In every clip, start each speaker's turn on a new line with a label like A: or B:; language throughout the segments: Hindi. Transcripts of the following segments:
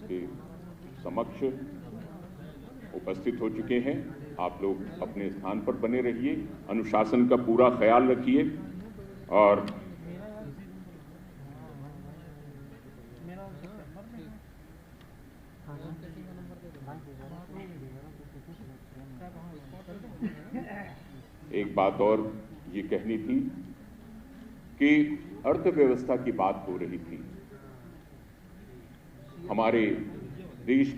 A: के समक्ष उपस्थित हो चुके हैं। आप लोग अपने स्थान पर बने रहिए, अनुशासन का पूरा ख्याल रखिए और एक बात और ये कहनी थी कि अर्थव्यवस्था की बात हो रही थी। हमारे देश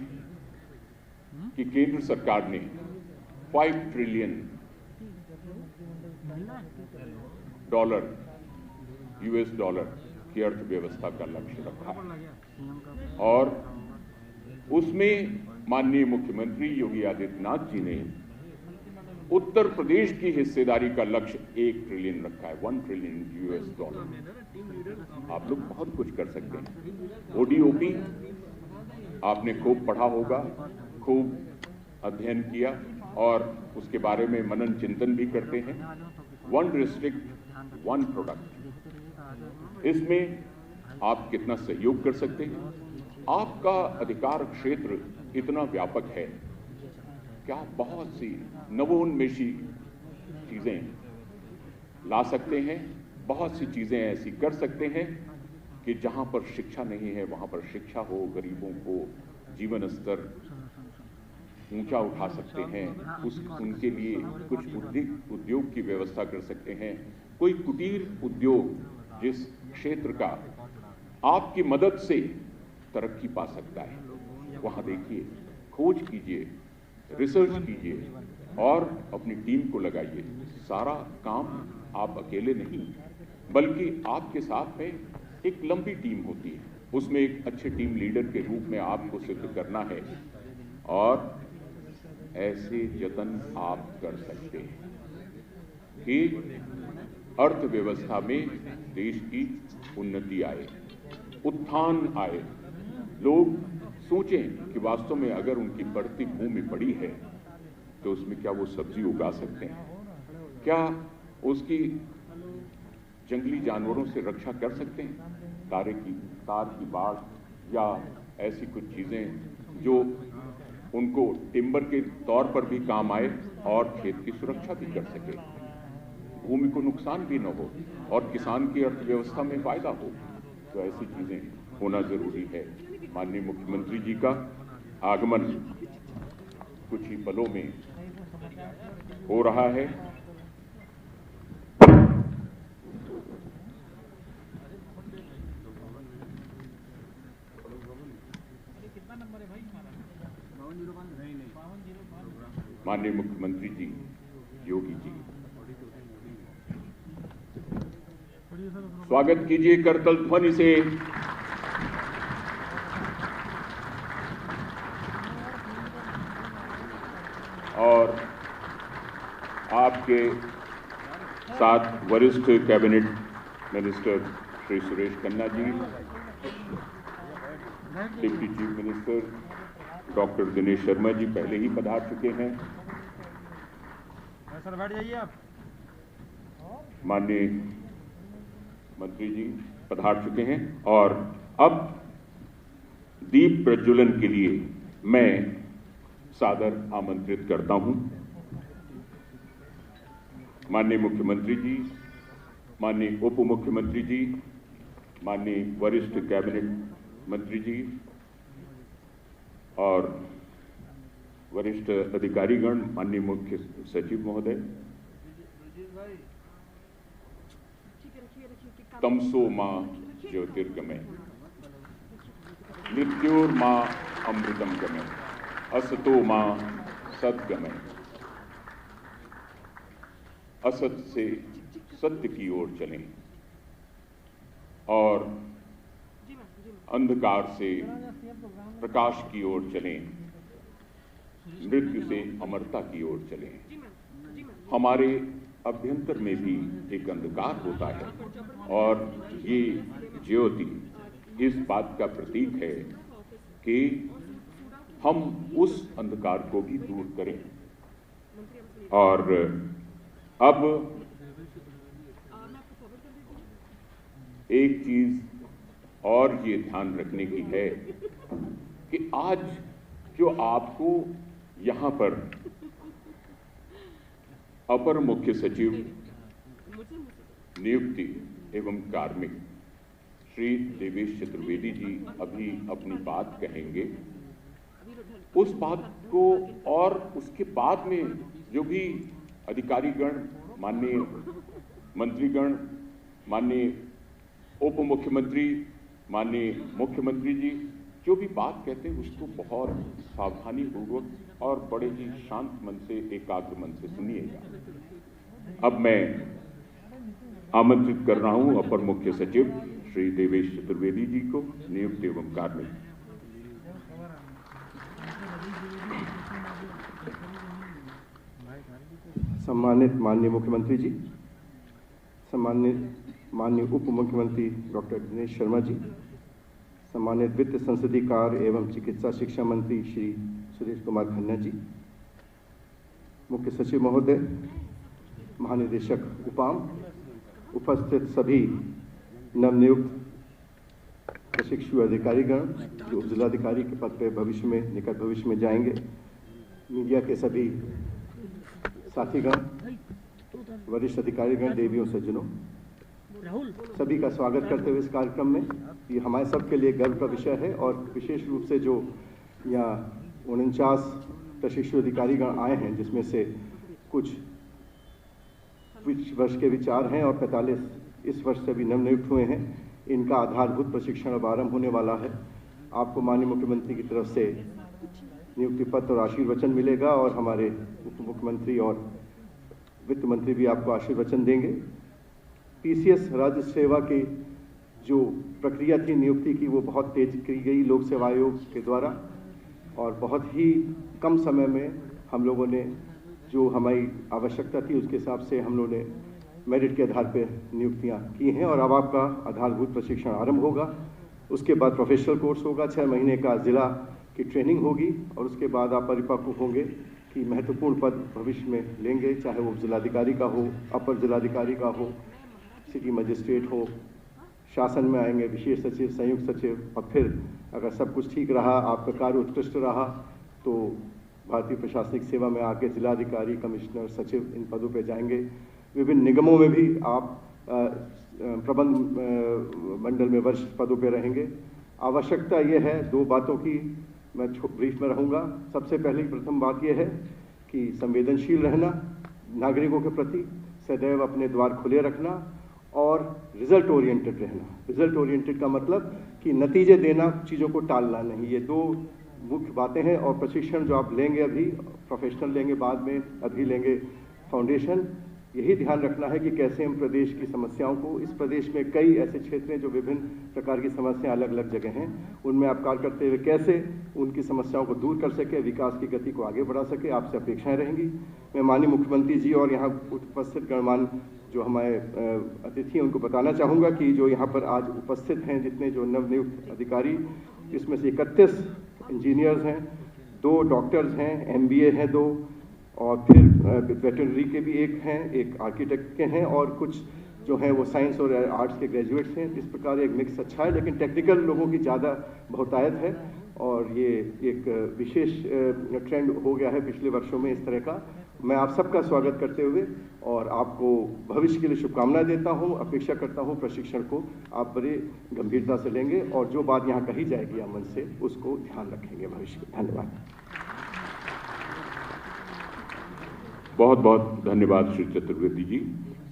A: की केंद्र सरकार ने 5 ट्रिलियन डॉलर यूएस डॉलर की अर्थव्यवस्था का लक्ष्य रखा है और उसमें माननीय मुख्यमंत्री योगी आदित्यनाथ जी ने उत्तर प्रदेश की हिस्सेदारी का लक्ष्य 1 ट्रिलियन रखा है, 1 ट्रिलियन यूएस डॉलर। आप लोग बहुत कुछ कर सकते हैं। ओडीओपी आपने खूब पढ़ा होगा, खूब अध्ययन किया और उसके बारे में मनन चिंतन भी करते हैं। 1 डिस्ट्रिक्ट 1 प्रोडक्ट, इसमें आप कितना सहयोग कर सकते हैं। आपका अधिकार क्षेत्र इतना व्यापक है कि आप बहुत सी नवोन्मेषी चीजें ला सकते हैं, बहुत सी चीजें ऐसी कर सकते हैं कि जहां पर शिक्षा नहीं है वहां पर शिक्षा हो, गरीबों को जीवन स्तर ऊंचा उठा सकते हैं, उनके लिए कुछ उद्योग की व्यवस्था कर सकते हैं। कोई कुटीर उद्योग जिस क्षेत्र का आपकी मदद से तरक्की पा सकता है, वहां देखिए, खोज कीजिए, रिसर्च कीजिए और अपनी टीम को लगाइए। सारा काम आप अकेले नहीं, बल्कि आपके साथ में एक लंबी टीम होती है, उसमें एक अच्छे टीम लीडर के रूप में आपको सिद्ध करना है और ऐसे जतन आप कर सकते हैं कि अर्थव्यवस्था में देश की उन्नति आए, उत्थान आए। लोग सोचें कि वास्तव में अगर उनकी बढ़ती भूमि पड़ी है तो उसमें क्या वो सब्जी उगा सकते हैं, क्या उसकी जंगली जानवरों से रक्षा कर सकते हैं, तार की बाढ़ या ऐसी कुछ चीजें जो उनको टिम्बर के तौर पर भी काम आए और खेत की सुरक्षा भी कर सके, भूमि को नुकसान भी न हो और किसान की अर्थव्यवस्था में फायदा हो। तो ऐसी चीजें होना जरूरी है। माननीय मुख्यमंत्री जी का आगमन कुछ ही पलों में हो रहा है। माननीय मुख्यमंत्री जी योगी जी, स्वागत कीजिए करतल ध्वनि से। और आपके साथ वरिष्ठ cabinet minister Shri Suresh Khanna ji, deputy chief minister doctor Dinesh Sharma ji पहले ही पधार चुके हैं।
B: सर बैठ जाइए आप।
A: माननीय मंत्री जी पधार चुके हैं और अब दीप प्रज्वलन के लिए मैं सादर आमंत्रित करता हूं। माननीय मुख्यमंत्री जी, माननीय उप मुख्यमंत्री जी, माननीय वरिष्ठ कैबिनेट मंत्री जी और वरिष्ठ अधिकारीगण, माननीय मुख्य सचिव महोदय, तमसो मां ज्योतिर्गमय, मृत्योर्मा अमृतम गमय, असतो मां सद्गमय। असत से सत्य की ओर चलें और अंधकार से प्रकाश की ओर चलें, मृत्यु से अमरता की ओर चलें। हमारे अभ्यंतर में भी एक अंधकार होता है और ये ज्योति इस बात का प्रतीक है कि हम उस अंधकार को भी दूर करें। और अब एक चीज और ये ध्यान रखने की है कि आज जो आपको यहां पर अपर मुख्य सचिव नियुक्ति एवं कार्मिक श्री देवेश चतुर्वेदी जी अभी अपनी बात कहेंगे, उस बात को और उसके बाद में जो भी अधिकारीगण, माननीय मंत्रीगण, माननीय उप मुख्यमंत्री, माननीय मुख्यमंत्री जी जो भी बात कहते हैं उसको बहुत सावधानी पूर्वक और बड़े ही शांत मन से, एकाग्र मन से सुनिएगा। अब मैं आमंत्रित कर रहा हूं अपर मुख्य सचिव श्री देवेश चतुर्वेदी जी को नियुक्त एवं कार्मिक।
B: सम्मानित माननीय मुख्यमंत्री जी, सम्मानित माननीय उप मुख्यमंत्री डॉक्टर दिनेश शर्मा जी, सम्मानित वित्त संसदीय कार्य एवं चिकित्सा शिक्षा मंत्री श्री सुरेश कुमार खन्ना जी, मुख्य सचिव महोदय, महानिदेशक उपाम, उपस्थित सभी नवनियुक्त प्रशिक्षु अधिकारीगण जो जिलाधिकारी के पद पर भविष्य में, निकट भविष्य में जाएंगे, मीडिया के सभी साथीगण, वरिष्ठ अधिकारीगण, देवियों सज्जनों, सभी का स्वागत करते हुए इस कार्यक्रम में। ये हमारे सबके लिए गर्व का विषय है और विशेष रूप से जो यहाँ 49 प्रशिक्षु अधिकारीगण आए हैं, जिसमें से कुछ वर्ष के विचार हैं और 45 इस वर्ष से भी नवनियुक्त हुए हैं, इनका आधारभूत प्रशिक्षण अब आरंभ होने वाला है। आपको माननीय मुख्यमंत्री की तरफ से नियुक्ति पत्र और आशीर्वचन मिलेगा और हमारे उप मुख्यमंत्री और वित्त मंत्री भी आपको आशीर्वचन देंगे। पीसीएस राज्य सेवा की जो प्रक्रिया थी नियुक्ति की, वो बहुत तेज की गई लोक सेवा आयोग के द्वारा और बहुत ही कम समय में हम लोगों ने जो हमारी आवश्यकता थी उसके हिसाब से हम लोगों ने मेरिट के आधार पर नियुक्तियां की हैं और अब आपका आधारभूत प्रशिक्षण आरंभ होगा। उसके बाद प्रोफेशनल कोर्स होगा, 6 महीने का जिला की ट्रेनिंग होगी और उसके बाद आप परिपक्व होंगे कि महत्वपूर्ण पद भविष्य में लेंगे, चाहे वो जिलाधिकारी का हो, अपर जिलाधिकारी का हो, सिटी मजिस्ट्रेट हो, शासन में आएंगे विशेष सचिव, संयुक्त सचिव, और फिर अगर सब कुछ ठीक रहा, आपका कार्य उत्कृष्ट रहा तो भारतीय प्रशासनिक सेवा में आके जिलाधिकारी, कमिश्नर, सचिव इन पदों पे जाएंगे। विभिन्न निगमों में भी आप प्रबंध मंडल में वरिष्ठ पदों पे रहेंगे। आवश्यकता ये है, 2 बातों की मैं ब्रीफ में रहूँगा। सबसे पहले प्रथम बात यह है कि संवेदनशील रहना, नागरिकों के प्रति सदैव अपने द्वार खुले रखना और रिजल्ट ओरिएंटेड रहना। रिजल्ट ओरिएंटेड का मतलब कि नतीजे देना, चीज़ों को टालना नहीं। ये 2 मुख्य बातें हैं और प्रशिक्षण जो आप लेंगे, अभी प्रोफेशनल लेंगे, बाद में अभी लेंगे फाउंडेशन, यही ध्यान रखना है कि कैसे हम प्रदेश की समस्याओं को, इस प्रदेश में कई ऐसे क्षेत्र हैं जो विभिन्न प्रकार की समस्याएं अलग अलग जगह हैं, उनमें आप कार्य करते हुए कैसे उनकी समस्याओं को दूर कर सके, विकास की गति को आगे बढ़ा सके, आपसे अपेक्षाएं रहेंगी। मैं माननीय मुख्यमंत्री जी और यहाँ उपस्थित गणमान्य जो हमारे अतिथि हैं उनको बताना चाहूँगा कि जो यहाँ पर आज उपस्थित हैं जितने जो नवनियुक्त अधिकारी, इसमें से 31 इंजीनियर्स हैं, 2 डॉक्टर्स हैं, MBA हैं 2, और फिर वेटरनरी के भी एक हैं, एक आर्किटेक्ट के हैं और कुछ जो हैं वो साइंस और आर्ट्स के ग्रेजुएट्स हैं। इस प्रकार एक मिक्स अच्छा है, लेकिन टेक्निकल लोगों की ज़्यादा बहुतायत है और ये एक विशेष ट्रेंड हो गया है पिछले वर्षों में इस तरह का। मैं आप सबका स्वागत करते हुए और आपको भविष्य के लिए शुभकामनाएं देता हूं। अपेक्षा करता हूं प्रशिक्षण को आप बड़े गंभीरता से लेंगे और जो बात यहाँ कही जाएगी अमन से उसको ध्यान रखेंगे भविष्य में। धन्यवाद।
A: बहुत बहुत धन्यवाद श्री चतुर्वेदी जी।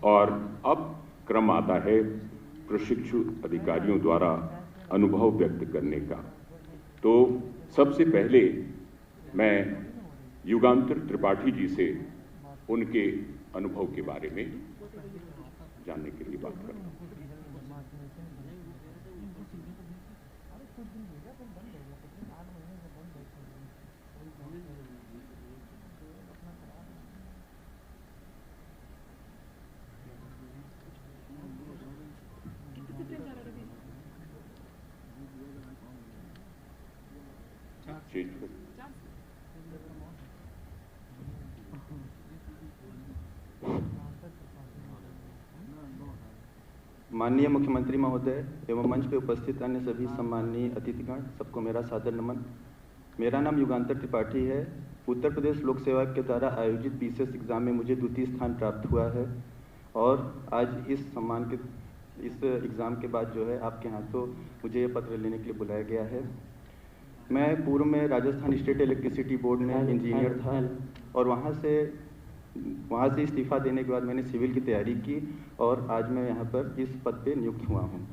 A: और अब क्रम आता है प्रशिक्षु अधिकारियों द्वारा अनुभव व्यक्त करने का। तो सबसे पहले मैं युगांतर त्रिपाठी जी से उनके अनुभव के बारे में जानने के लिए बात करता हूं।
C: माननीय मुख्यमंत्री महोदय एवं मंच पे उपस्थित अन्य सभी सम्माननीय अतिथिगण, सबको मेरा सादर नमन। मेरा नाम युगांतर त्रिपाठी है। उत्तर प्रदेश लोक सेवा के द्वारा आयोजित बीसीएस एग्ज़ाम में मुझे द्वितीय स्थान प्राप्त हुआ है और आज इस एग्ज़ाम के बाद जो है आपके हाथों मुझे ये पत्र लेने के लिए बुलाया गया है। मैं पूर्व में राजस्थान स्टेट इलेक्ट्रिसिटी बोर्ड में इंजीनियर था और वहाँ से इस्तीफा देने के बाद मैंने सिविल की तैयारी की और आज मैं यहाँ पर इस पद पे नियुक्त हुआ हूँ।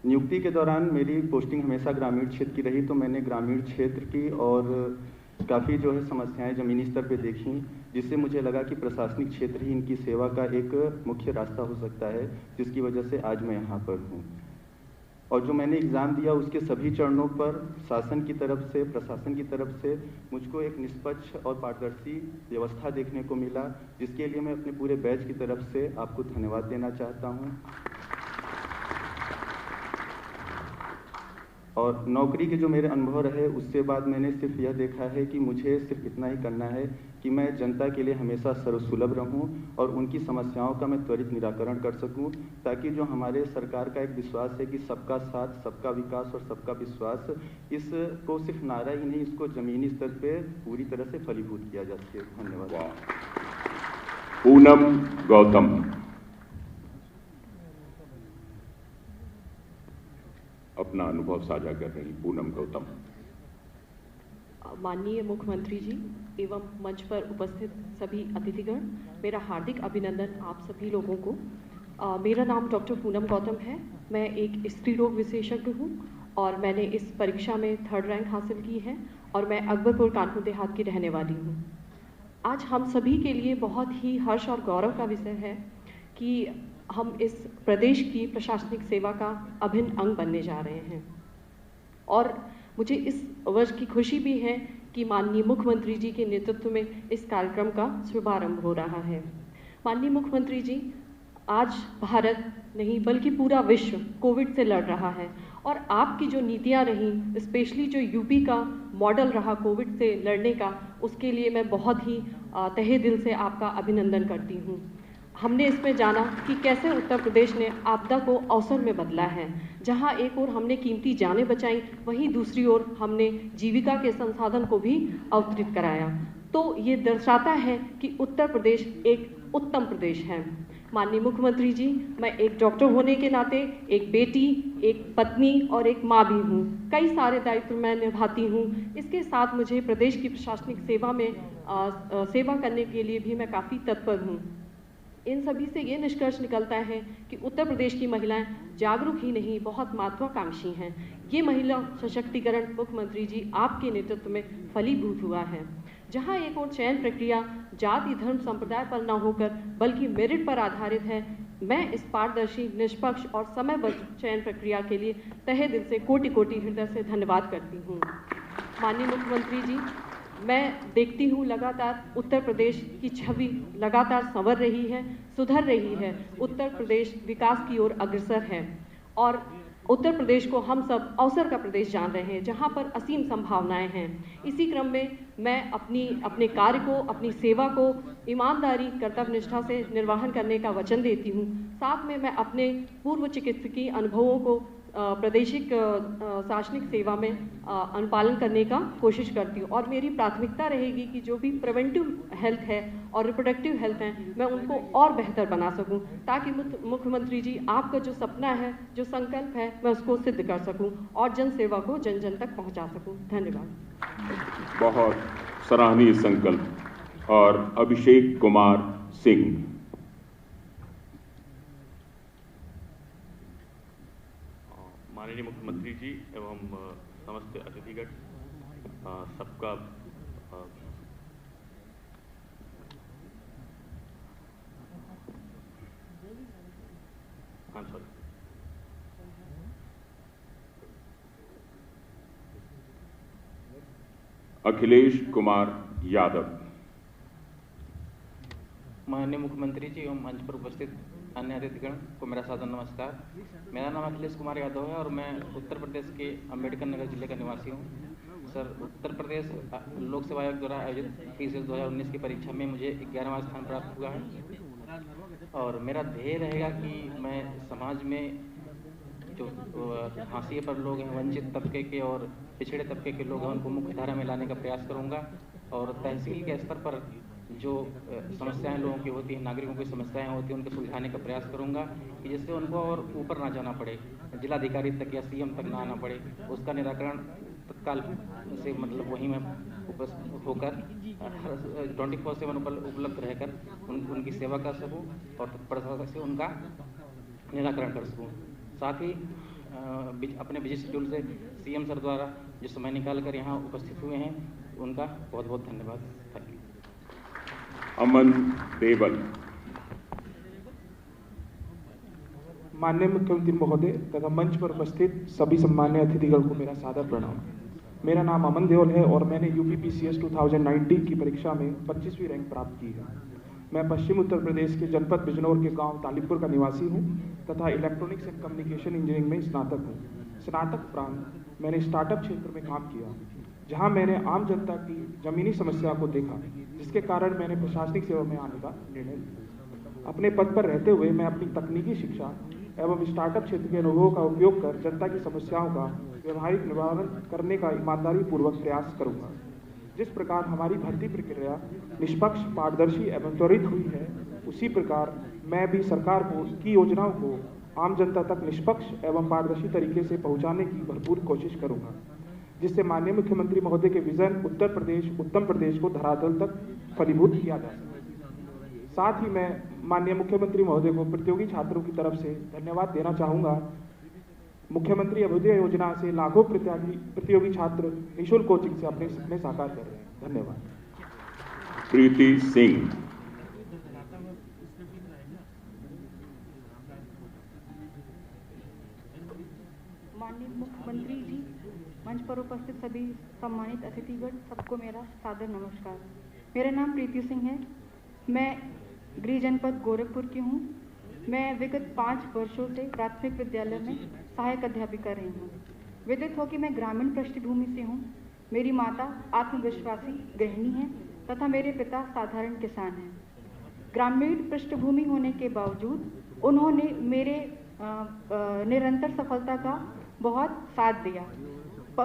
C: नियुक्ति के दौरान मेरी पोस्टिंग हमेशा ग्रामीण क्षेत्र की रही, तो मैंने ग्रामीण क्षेत्र की और काफ़ी जो है समस्याएं ज़मीनी स्तर पे देखी, जिससे मुझे लगा कि प्रशासनिक क्षेत्र ही इनकी सेवा का एक मुख्य रास्ता हो सकता है, जिसकी वजह से आज मैं यहाँ पर हूँ। और जो मैंने एग्ज़ाम दिया उसके सभी चरणों पर शासन की तरफ से, प्रशासन की तरफ से मुझको एक निष्पक्ष और पारदर्शी व्यवस्था देखने को मिला, जिसके लिए मैं अपने पूरे बैच की तरफ से आपको धन्यवाद देना चाहता हूँ। और नौकरी के जो मेरे अनुभव रहे उससे बाद मैंने सिर्फ यह देखा है कि मुझे सिर्फ इतना ही करना है कि मैं जनता के लिए हमेशा सर्वसुलभ रहूं और उनकी समस्याओं का मैं त्वरित निराकरण कर सकूं, ताकि जो हमारे सरकार का एक विश्वास है कि सबका साथ, सबका विकास और सबका विश्वास, इसको सिर्फ नारा ही नहीं, इसको जमीनी स्तर पे पूरी तरह से फलीभूत किया जा सके। धन्यवाद।
A: पूनम गौतम। अपना अनुभव साझा कर रही पूनम गौतम।
D: माननीय मुख्यमंत्री जी एवं मंच पर उपस्थित सभी अतिथिगण, मेरा हार्दिक अभिनंदन आप सभी लोगों को। मेरा नाम डॉक्टर पूनम गौतम है। मैं एक स्त्री रोग विशेषज्ञ हूँ और मैंने इस परीक्षा में 3rd रैंक हासिल की है और मैं अकबरपुर कानपुर देहात की रहने वाली हूँ। आज हम सभी के लिए बहुत ही हर्ष और गौरव का विषय है कि हम इस प्रदेश की प्रशासनिक सेवा का अभिन्न अंग बनने जा रहे हैं और मुझे इस वर्ष की खुशी भी है कि माननीय मुख्यमंत्री जी के नेतृत्व में इस कार्यक्रम का शुभारंभ हो रहा है। माननीय मुख्यमंत्री जी, आज भारत नहीं बल्कि पूरा विश्व कोविड से लड़ रहा है और आपकी जो नीतियां रहीं, स्पेशली जो यूपी का मॉडल रहा कोविड से लड़ने का, उसके लिए मैं बहुत ही तहे दिल से आपका अभिनंदन करती हूँ। हमने इसमें जाना कि कैसे उत्तर प्रदेश ने आपदा को अवसर में बदला है। जहां एक ओर हमने कीमती जानें बचाई, वहीं दूसरी ओर हमने जीविका के संसाधन को भी अवतरित कराया। तो ये दर्शाता है कि उत्तर प्रदेश एक उत्तम प्रदेश है। माननीय मुख्यमंत्री जी, मैं एक डॉक्टर होने के नाते एक बेटी, एक पत्नी और एक माँ भी हूँ। कई सारे दायित्व मैं निभाती हूँ। इसके साथ मुझे प्रदेश की प्रशासनिक सेवा में सेवा करने के लिए भी मैं काफ़ी तत्पर हूँ। इन सभी से ये निष्कर्ष निकलता है कि उत्तर प्रदेश की महिलाएं जागरूक ही नहीं, बहुत महत्वाकांक्षी हैं। ये महिला सशक्तिकरण मुख्यमंत्री जी आपके नेतृत्व में फलीभूत हुआ है। जहां एक और चयन प्रक्रिया जाति, धर्म, संप्रदाय पर न होकर बल्कि मेरिट पर आधारित है, मैं इस पारदर्शी, निष्पक्ष और समयबद्ध चयन प्रक्रिया के लिए तहे दिल से कोटि कोटि हृदय से धन्यवाद करती हूँ। माननीय मुख्यमंत्री जी, मैं देखती हूँ लगातार उत्तर प्रदेश की छवि लगातार संवर रही है, सुधर रही है। उत्तर प्रदेश विकास की ओर अग्रसर है और उत्तर प्रदेश को हम सब अवसर का प्रदेश जान रहे हैं, जहाँ पर असीम संभावनाएं हैं। इसी क्रम में मैं अपने कार्य को, अपनी सेवा को ईमानदारी, कर्तव्य निष्ठा से निर्वहन करने का वचन देती हूँ। साथ में मैं अपने पूर्व चिकित्सकीय अनुभवों को प्रादेशिक शासनिक सेवा में अनुपालन करने का कोशिश करती हूँ और मेरी प्राथमिकता रहेगी कि जो भी प्रिवेंटिव हेल्थ है और रिप्रोडक्टिव हेल्थ है, मैं उनको और बेहतर बना सकूं, ताकि मुख्यमंत्री जी आपका जो सपना है, जो संकल्प है, मैं उसको सिद्ध कर सकूं और जन सेवा को जन जन तक पहुंचा सकूं। धन्यवाद।
A: बहुत सराहनीय संकल्प। और अभिषेक कुमार सिंह।
E: माननीय मुख्यमंत्री जी एवं समस्त अतिथिगण, सबका
A: अखिलेश कुमार यादव।
F: माननीय मुख्यमंत्री जी एवं मंच पर उपस्थित अन्य अतिथिगण को मेरा सादर नमस्कार। मेरा नाम अखिलेश कुमार यादव है और मैं उत्तर प्रदेश के अम्बेडकर नगर जिले का निवासी हूँ। सर, उत्तर प्रदेश लोक सेवा आयोग द्वारा आयोजित बीसीएस 2019 की परीक्षा में मुझे 11वां स्थान प्राप्त हुआ है और मेरा ध्येय रहेगा कि मैं समाज में जो हाशिए पर लोग हैं, वंचित तबके के और पिछड़े तबके के लोग हैं, उनको मुख्य धारा में लाने का प्रयास करूँगा। और तहसील के स्तर पर जो समस्याएं लोगों की होती हैं, नागरिकों की समस्याएं होती हैं, उनको सुलझाने का प्रयास करूँगा कि जिससे उनको और ऊपर ना जाना पड़े, जिलाधिकारी तक या सीएम तक ना आना पड़े। उसका निराकरण तत्काल से मतलब वहीं में उपस्थित होकर 24/7 उपलब्ध रहकर उनकी सेवा कर सकूं और तत्परता से उनका निराकरण कर सकूं। साथ ही अपने बिजी शेड्यूल से सीएम सर द्वारा जो समय निकाल कर यहाँ उपस्थित हुए हैं, उनका बहुत बहुत धन्यवाद। Thank you.
A: अमन देवल।
G: माननीय मुख्यमंत्री महोदय तथा मंच पर उपस्थित सभी सम्मान्य अतिथिगण को मेरा सादर प्रणाम। मेरा नाम अमन देवल है और मैंने यूपीपीसीएस 2019 की परीक्षा में 25वीं रैंक प्राप्त की है। मैं पश्चिम उत्तर प्रदेश के जनपद बिजनौर के गांव तालिबपुर का निवासी हूं तथा इलेक्ट्रॉनिक्स एंड कम्युनिकेशन इंजीनियरिंग में स्नातक हूं। स्नातक उपरांत मैंने स्टार्टअप क्षेत्र में काम किया, जहां मैंने आम जनता की जमीनी समस्या को देखा, जिसके कारण मैंने प्रशासनिक सेवा में आने का निर्णय लिया। अपने पद पर रहते हुए मैं अपनी तकनीकी शिक्षा एवं स्टार्टअप क्षेत्र के अनुभवों का उपयोग कर जनता की समस्याओं का व्यवहारिक निवारण करने का ईमानदारी पूर्वक प्रयास करूंगा। जिस प्रकार हमारी भर्ती प्रक्रिया निष्पक्ष, पारदर्शी एवं त्वरित हुई है, उसी प्रकार मैं भी सरकार की योजनाओं को आम जनता तक निष्पक्ष एवं पारदर्शी तरीके से पहुंचाने की भरपूर कोशिश करूंगा, जिससे माननीय मुख्यमंत्री महोदय के विजन उत्तर प्रदेश उत्तम प्रदेश को धरातल तक फलीभूत किया जा सके। साथ ही मैं माननीय मुख्यमंत्री महोदय को प्रतियोगी छात्रों की तरफ से धन्यवाद देना चाहूँगा। मुख्यमंत्री अभ्युदय योजना से लाखों प्रतियोगी छात्र निःशुल्क कोचिंग से अपने सपने साकार कर रहे हैं। धन्यवाद।
A: प्रीति सिंह।
H: माननीय मुख्यमंत्री जी, मंच पर उपस्थित सभी सम्मानित अतिथिगण, सबको मेरा सादर नमस्कार। मेरा नाम प्रीति सिंह है। मैं गृह जनपद गोरखपुर की हूँ। मैं विगत 5 वर्षों से प्राथमिक विद्यालय में सहायक अध्यापिका रही हूँ। विदित हो कि मैं ग्रामीण पृष्ठभूमि से हूँ। मेरी माता आत्मविश्वासी गृहिणी है तथा मेरे पिता साधारण किसान हैं। ग्रामीण पृष्ठभूमि होने के बावजूद उन्होंने मेरे निरंतर सफलता का बहुत साथ दिया।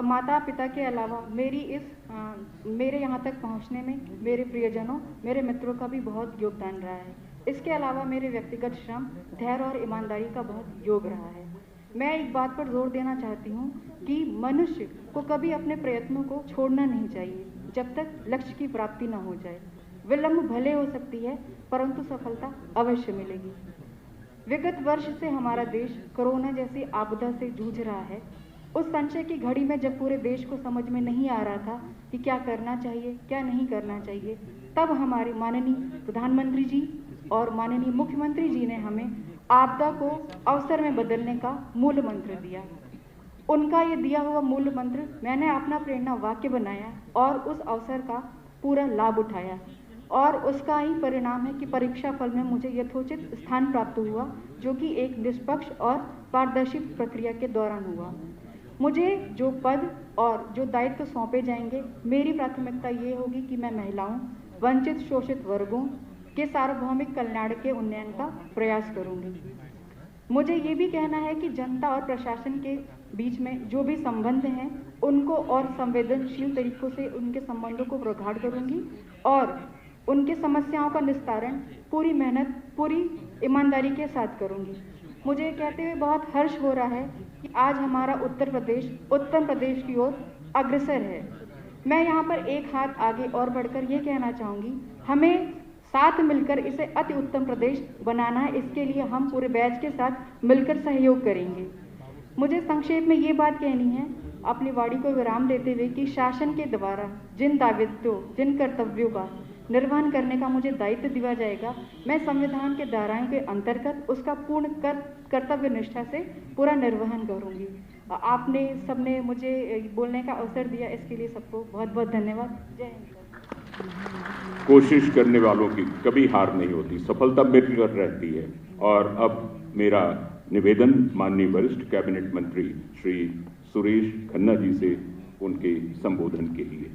H: माता पिता के अलावा मेरे यहाँ तक पहुँचने में मेरे प्रियजनों, मेरे मित्रों का भी बहुत योगदान रहा है। इसके अलावा मेरे व्यक्तिगत श्रम, धैर्य और ईमानदारी का बहुत योग रहा है। मैं एक बात पर जोर देना चाहती हूँ कि मनुष्य को कभी अपने प्रयत्नों को छोड़ना नहीं चाहिए जब तक लक्ष्य की प्राप्ति न हो जाए। विलंब भले हो सकती है, परंतु सफलता अवश्य मिलेगी। विगत वर्ष से हमारा देश कोरोना जैसी आपदा से जूझ रहा है। उस संशय की घड़ी में जब पूरे देश को समझ में नहीं आ रहा था कि क्या करना चाहिए, क्या नहीं करना चाहिए, तब हमारे माननीय प्रधानमंत्री जी और माननीय मुख्यमंत्री जी ने हमें आपदा को अवसर में बदलने का मूल मंत्र दिया। उनका ये दिया हुआ मूल मंत्र मैंने अपना प्रेरणा वाक्य बनाया और उस अवसर का पूरा लाभ उठाया, और उसका ही परिणाम है कि परीक्षा फल में मुझे यथोचित स्थान प्राप्त हुआ, जो कि एक निष्पक्ष और पारदर्शी प्रक्रिया के दौरान हुआ। मुझे जो पद और जो दायित्व सौंपे जाएंगे, मेरी प्राथमिकता ये होगी कि मैं महिलाओं, वंचित शोषित वर्गों के सार्वभौमिक कल्याण के उन्नयन का प्रयास करूंगी। मुझे ये भी कहना है कि जनता और प्रशासन के बीच में जो भी संबंध हैं, उनको और संवेदनशील तरीकों से उनके संबंधों को प्रगाढ़ करूंगी और उनके समस्याओं का निस्तारण पूरी मेहनत, पूरी ईमानदारी के साथ करूंगी। मुझे कहते हुए बहुत हर्ष हो रहा है कि आज हमारा उत्तर प्रदेश उत्तम प्रदेश की ओर अग्रसर है। मैं यहाँ पर एक हाथ आगे और बढ़कर ये कहना चाहूँगी, हमें साथ मिलकर इसे अति उत्तम प्रदेश बनाना है। इसके लिए हम पूरे बैच के साथ मिलकर सहयोग करेंगे। मुझे संक्षेप में ये बात कहनी है अपनी वाणी को विराम देते हुए कि शासन के द्वारा जिन दायित्वों, जिन कर्तव्यों का निर्वहन करने का मुझे दायित्व दिया जाएगा, मैं संविधान के धाराओं के अंतर्गत उसका पूर्ण कर्तव्य निष्ठा से पूरा निर्वहन करूंगी। आपने सबने मुझे बोलने का अवसर दिया, इसके लिए सबको बहुत बहुत धन्यवाद। जय हिंद।
A: कोशिश करने वालों की कभी हार नहीं होती, सफलता मिलकर रहती है। और अब मेरा निवेदन माननीय वरिष्ठ कैबिनेट मंत्री श्री सुरेश खन्ना जी से उनके संबोधन के लिए।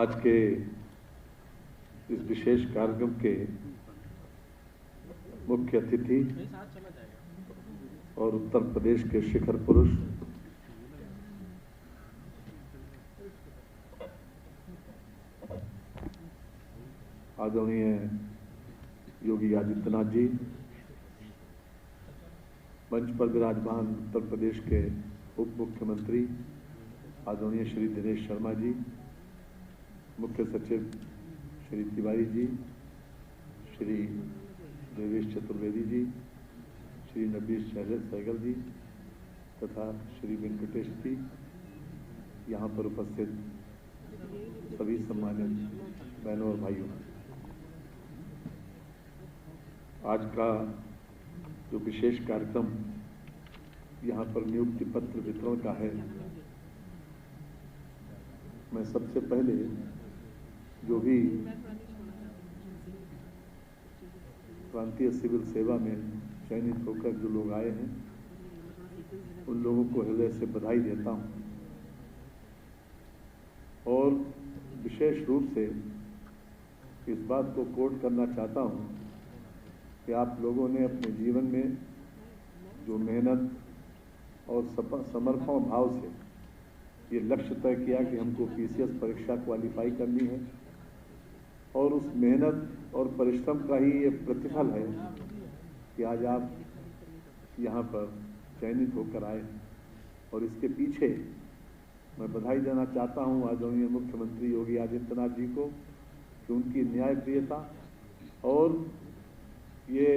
I: आज के इस विशेष कार्यक्रम के मुख्य अतिथि और उत्तर प्रदेश के शिखर पुरुष आदरणीय योगी आदित्यनाथ जी, मंच पर विराजमान उत्तर प्रदेश के उप मुख्यमंत्री आदरणीय श्री दिनेश शर्मा जी, मुख्य सचिव श्री तिवारी जी, श्री देवेश चतुर्वेदी जी, श्री नबीश सहगल जी तथा श्री वेंकटेश जी, यहाँ पर उपस्थित सभी सम्मानित बहनों और भाइयों, आज का जो विशेष कार्यक्रम यहाँ पर नियुक्ति पत्र वितरण का है, मैं सबसे पहले जो भी प्रांतीय सिविल सेवा में चयनित होकर जो लोग आए हैं उन लोगों को हृदय से बधाई देता हूं और विशेष रूप से इस बात को कोट करना चाहता हूं कि आप लोगों ने अपने जीवन में जो मेहनत और समर्पण भाव से ये लक्ष्य तय किया कि हमको पीसीएस परीक्षा क्वालिफाई करनी है और उस मेहनत और परिश्रम का ही ये प्रतिफल है कि आज आप यहाँ पर चयनित होकर आए। और इसके पीछे मैं बधाई देना चाहता हूँ आदरणीय मुख्यमंत्री योगी आदित्यनाथ जी को कि उनकी न्यायप्रियता और ये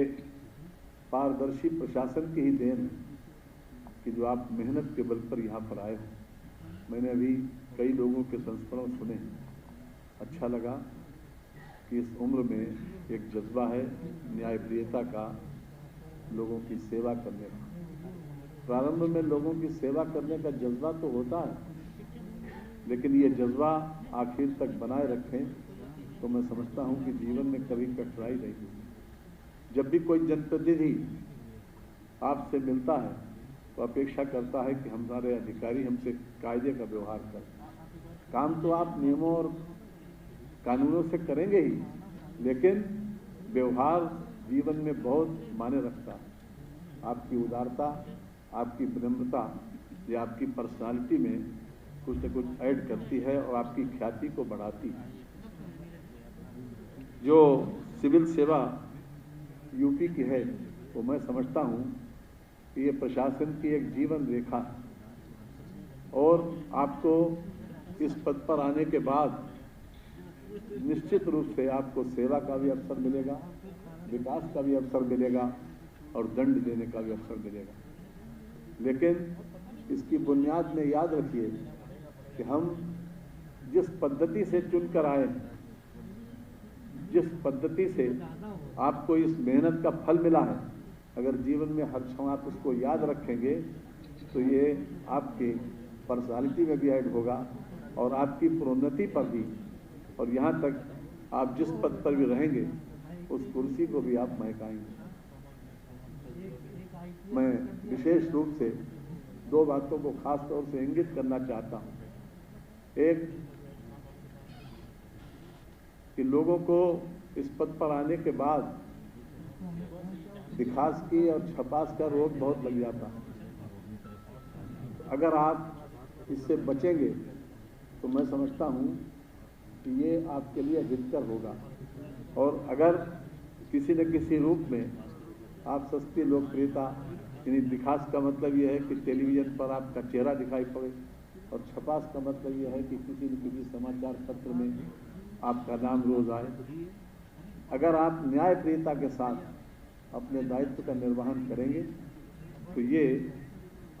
I: पारदर्शी प्रशासन की ही देन है कि जो आप मेहनत के बल पर यहाँ पर आए हो। मैंने अभी कई लोगों के संस्मरण सुने, अच्छा लगा कि इस उम्र में एक जज्बा है न्यायप्रियता का, लोगों की सेवा करने का। प्रारंभ में लोगों की सेवा करने का जज्बा तो होता है, लेकिन ये जज्बा आखिर तक बनाए रखें तो मैं समझता हूँ कि जीवन में कभी कठिनाई नहीं होगी। जब भी कोई जनप्रतिनिधि आपसे मिलता है तो अपेक्षा करता है कि हमारे अधिकारी हमसे कायदे का व्यवहार करें। काम तो आप नियमों और कानूनों से करेंगे ही, लेकिन व्यवहार जीवन में बहुत मायने रखता है। आपकी उदारता, आपकी विनम्रता, ये आपकी पर्सनालिटी में कुछ न कुछ ऐड करती है और आपकी ख्याति को बढ़ाती है। जो सिविल सेवा यूपी की है वो मैं समझता हूँ कि ये प्रशासन की एक जीवन रेखा है और आपको इस पद पर आने के बाद निश्चित रूप से आपको सेवा का भी अवसर मिलेगा, विकास का भी अवसर मिलेगा और दंड देने का भी अवसर मिलेगा। लेकिन इसकी बुनियाद में याद रखिए कि हम जिस पद्धति से चुनकर आए, जिस पद्धति से आपको इस मेहनत का फल मिला है, अगर जीवन में हर क्षण आप उसको याद रखेंगे तो ये आपके पर्सनालिटी में भी ऐड होगा और आपकी प्रोन्नति पर भी, और यहाँ तक आप जिस पद पर भी रहेंगे उस कुर्सी को भी आप महकाएंगे। मैं विशेष रूप से दो बातों को खास तौर से इंगित करना चाहता हूँ। एक कि लोगों को इस पद पर आने के बाद दिखास की और छपास का रोग बहुत लग जाता है। अगर आप इससे बचेंगे तो मैं समझता हूँ कि ये आपके लिए हितकर होगा। और अगर किसी न किसी रूप में आप सस्ती लोकप्रियता, यानी दिखास का मतलब यह है कि टेलीविजन पर आपका चेहरा दिखाई पड़े, और छपास का मतलब यह है कि किसी न किसी समाचार पत्र में आपका नाम रोज आए। अगर आप न्यायप्रियता के साथ अपने दायित्व का निर्वहन करेंगे तो ये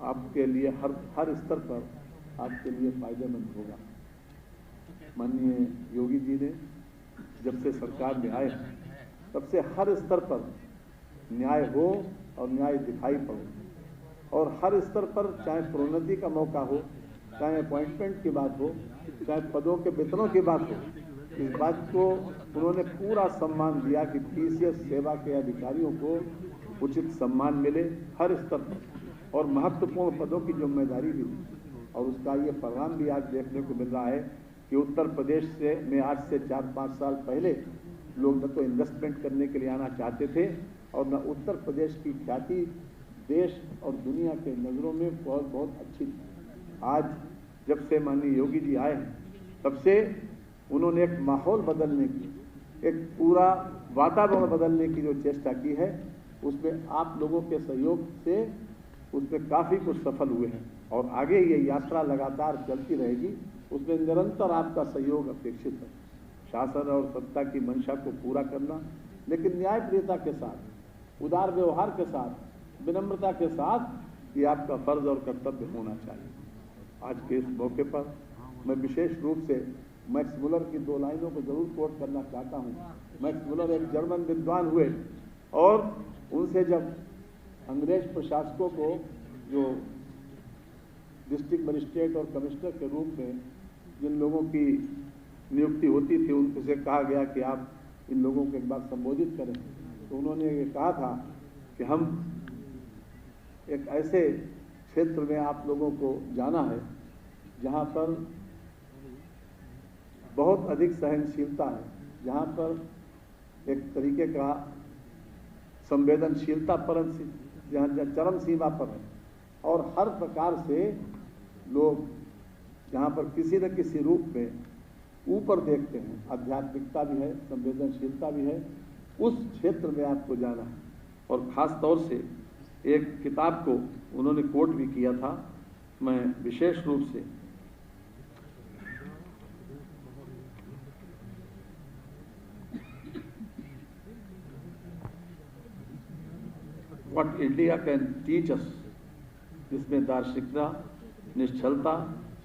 I: आपके लिए हर स्तर पर आपके लिए फायदेमंद होगा। माननीय योगी जी ने जब से सरकार में आए तब से हर स्तर पर न्याय हो और न्याय दिखाई पड़े, और हर स्तर पर चाहे प्रोन्नति का मौका हो, चाहे अपॉइंटमेंट की बात हो, चाहे पदों के वेतनों की बात हो, इस बात को उन्होंने पूरा सम्मान दिया कि पीसीएस सेवा के अधिकारियों को उचित सम्मान मिले हर स्तर पर, और महत्वपूर्ण पदों की जिम्मेदारी भी, और उसका ये परिणाम भी आज देखने को मिल रहा है कि उत्तर प्रदेश से में आज से 4-5 साल पहले लोग न तो इन्वेस्टमेंट करने के लिए आना चाहते थे और न उत्तर प्रदेश की ख्याति देश और दुनिया के नज़रों में बहुत बहुत अच्छी थी। आज जब से माननीय योगी जी आए हैं तब से उन्होंने एक माहौल बदलने की, एक पूरा वातावरण बदलने की जो चेष्टा की है, उसमें आप लोगों के सहयोग से उसमें काफ़ी कुछ सफल हुए हैं और आगे ये यात्रा लगातार चलती रहेगी। उसमें निरंतर आपका सहयोग अपेक्षित है। शासन और सत्ता की मंशा को पूरा करना, लेकिन न्यायप्रियता के साथ, उदार व्यवहार के साथ, विनम्रता के साथ ये आपका फर्ज और कर्तव्य होना चाहिए। आज के इस मौके पर मैं विशेष रूप से मैक्स मुलर की 2 लाइनों को जरूर कोट करना चाहता हूँ। मैक्स मुलर एक जर्मन विद्वान हुए और उनसे जब अंग्रेज प्रशासकों को जो डिस्ट्रिक्ट मजिस्ट्रेट और कमिश्नर के रूप में जिन लोगों की नियुक्ति होती थी, उनसे कहा गया कि आप इन लोगों को एक बार संबोधित करें, तो उन्होंने ये कहा था कि हम एक ऐसे क्षेत्र में आप लोगों को जाना है जहाँ पर बहुत अधिक सहनशीलता है, जहाँ पर एक तरीके का संवेदनशीलता पर जहाँ चरम सीमा पर है और हर प्रकार से लोग जहाँ पर किसी न किसी रूप में ऊपर देखते हैं, आध्यात्मिकता भी है, संवेदनशीलता भी है, उस क्षेत्र में आपको जाना है। और ख़ास तौर से एक किताब को उन्होंने कोट भी किया था, मैं विशेष रूप से what India can teach us, जिसमें दार्शनिकता, निश्चलता,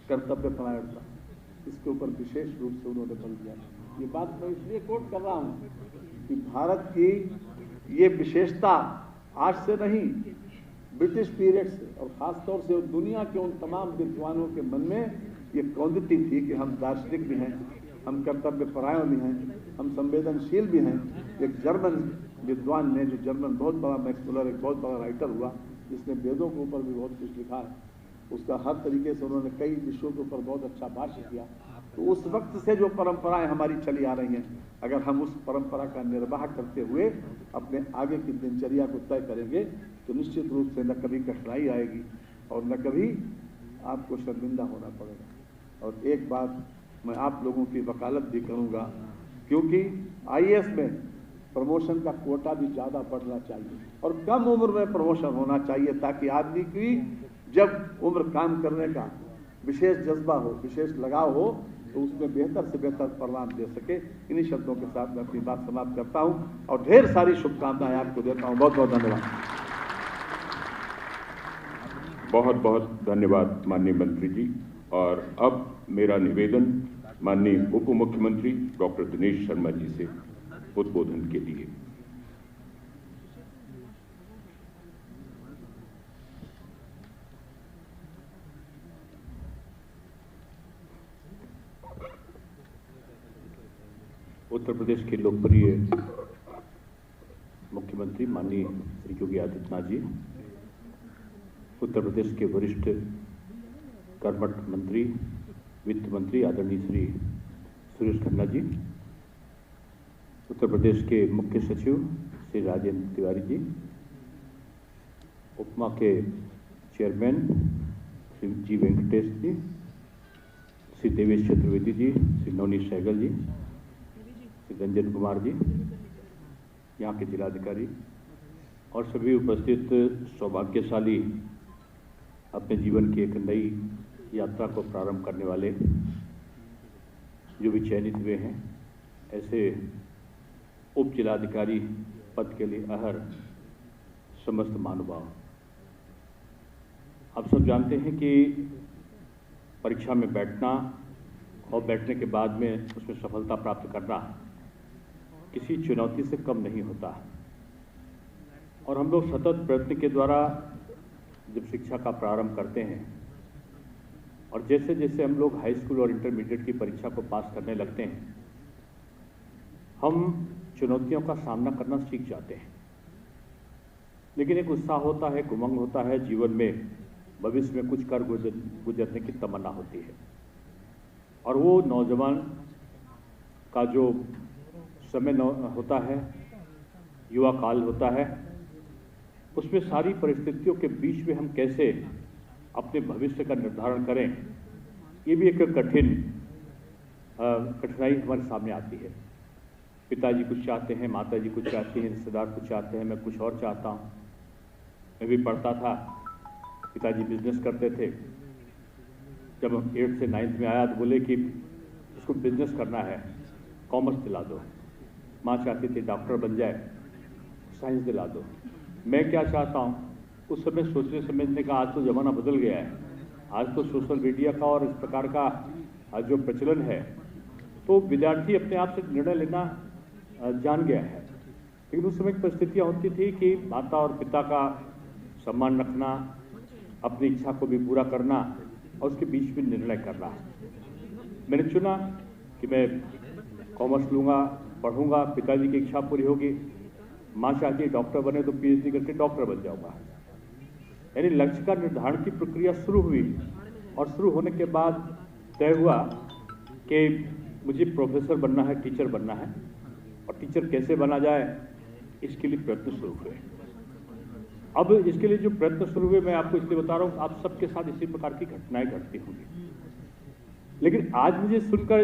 I: कर्तव्य परायणता, इसके ऊपर विशेष रूप से उन्होंने बल दिया। ये बात मैं इसलिए कोट कर रहा हूँ कि भारत की ये विशेषता आज से नहीं, ब्रिटिश पीरियड से और ख़ासतौर से दुनिया के उन तमाम विद्वानों के मन में ये कौंदती थी कि हम दार्शनिक भी हैं, हम कर्तव्य परायण भी हैं, हम संवेदनशील भी हैं। एक जर्मन विद्वान ने, जो जर्मन बहुत बड़ा मैक्स मुलर एक बहुत बड़ा राइटर हुआ, जिसने वेदों के ऊपर भी बहुत कुछ लिखा है, उसका हर तरीके से उन्होंने कई विषयों के ऊपर बहुत अच्छा भाष्य किया। तो उस वक्त से जो परंपराएं हमारी चली आ रही हैं, अगर हम उस परंपरा का निर्वाह करते हुए अपने आगे की दिनचर्या को तय करेंगे तो निश्चित रूप से न कभी कठिनाई आएगी और न कभी आपको शर्मिंदा होना पड़ेगा। और एक बात मैं आप लोगों की वकालत भी करूँगा, क्योंकि IAS में प्रमोशन का कोटा भी ज़्यादा बढ़ना चाहिए और कम उम्र में प्रमोशन होना चाहिए, ताकि आदमी की जब उम्र काम करने का विशेष जज्बा हो, विशेष लगाव हो, तो उसमें बेहतर से बेहतर परिणाम दे सके। इन्हीं शब्दों के साथ मैं अपनी बात समाप्त करता हूं और ढेर सारी शुभकामनाएं आपको देता हूं। बहुत बहुत धन्यवाद।
A: बहुत बहुत धन्यवाद माननीय मंत्री जी। और अब मेरा निवेदन माननीय उप मुख्यमंत्री डॉक्टर दिनेश शर्मा जी से उद्बोधन के लिए। उत्तर प्रदेश के लोकप्रिय मुख्यमंत्री माननीय श्री योगी आदित्यनाथ जी, उत्तर प्रदेश के वरिष्ठ कर्मठ मंत्री, वित्त मंत्री आदरणीय श्री सुरेश खन्ना जी, उत्तर प्रदेश के मुख्य सचिव श्री राजेंद्र तिवारी जी, उपमा के चेयरमैन श्री जी वेंकटेश जी, श्री देवेश चतुर्वेदी जी, श्री नवनीत सहगल जी, श्री रंजन कुमार जी, यहाँ के जिलाधिकारी और सभी उपस्थित सौभाग्यशाली अपने जीवन की एक नई यात्रा को प्रारंभ करने वाले जो भी चयनित हुए हैं, ऐसे उप जिलाधिकारी पद के लिए अहर समस्त महानुभाव। आप सब जानते हैं कि परीक्षा में बैठना और बैठने के बाद में उसमें सफलता प्राप्त करना किसी चुनौती से कम नहीं होता है। और हम लोग सतत प्रयत्न के द्वारा जब शिक्षा का प्रारंभ करते हैं और जैसे जैसे हम लोग हाई स्कूल और इंटरमीडिएट की परीक्षा को पास करने लगते हैं, हम चुनौतियों का सामना करना सीख जाते हैं। लेकिन एक उत्साह होता है, एक उमंग होता है, जीवन में भविष्य में कुछ कर गुजरने की तमन्ना होती है।
J: और वो नौजवान का जो समय होता है, युवा काल होता है, उसमें सारी परिस्थितियों के बीच में हम कैसे अपने भविष्य का निर्धारण करें, ये भी एक कठिनाई हमारे सामने आती है। पिताजी कुछ चाहते हैं, माताजी कुछ चाहती हैं, रिश्तेदार कुछ चाहते हैं, मैं कुछ और चाहता हूँ। मैं भी पढ़ता था, पिताजी बिजनेस करते थे। जब हम 8th से 9th में आया तो बोले कि इसको बिजनेस करना है, कॉमर्स दिला दो। माँ चाहती थी डॉक्टर बन जाए, साइंस दिला दो। मैं क्या चाहता हूँ, उस समय सोचने समझने का आज तो ज़माना बदल गया है। आज तो सोशल मीडिया का और इस प्रकार का जो प्रचलन है, तो विद्यार्थी अपने आप से निर्णय लेना जान गया है। लेकिन उस समय परिस्थितियाँ होती थी कि माता और पिता का सम्मान रखना, अपनी इच्छा को भी पूरा करना और उसके बीच में निर्णय करना। मैंने चुना कि मैं कॉमर्स लूँगा, पढ़ूंगा, पिताजी की इच्छा पूरी होगी। माँ चाहती है डॉक्टर बने तो PhD करके डॉक्टर बन जाऊंगा। यानी लक्ष्य का निर्धारण की प्रक्रिया शुरू हुई और शुरू होने के बाद तय हुआ कि मुझे प्रोफेसर बनना है, टीचर बनना है। और टीचर कैसे बना जाए, इसके लिए प्रयत्न शुरू हुए। अब इसके लिए जो प्रयत्न शुरू हुए, मैं आपको इसलिए बता रहा हूँ, आप सबके साथ इसी प्रकार की घटनाएं घटती होंगी। लेकिन आज मुझे सुनकर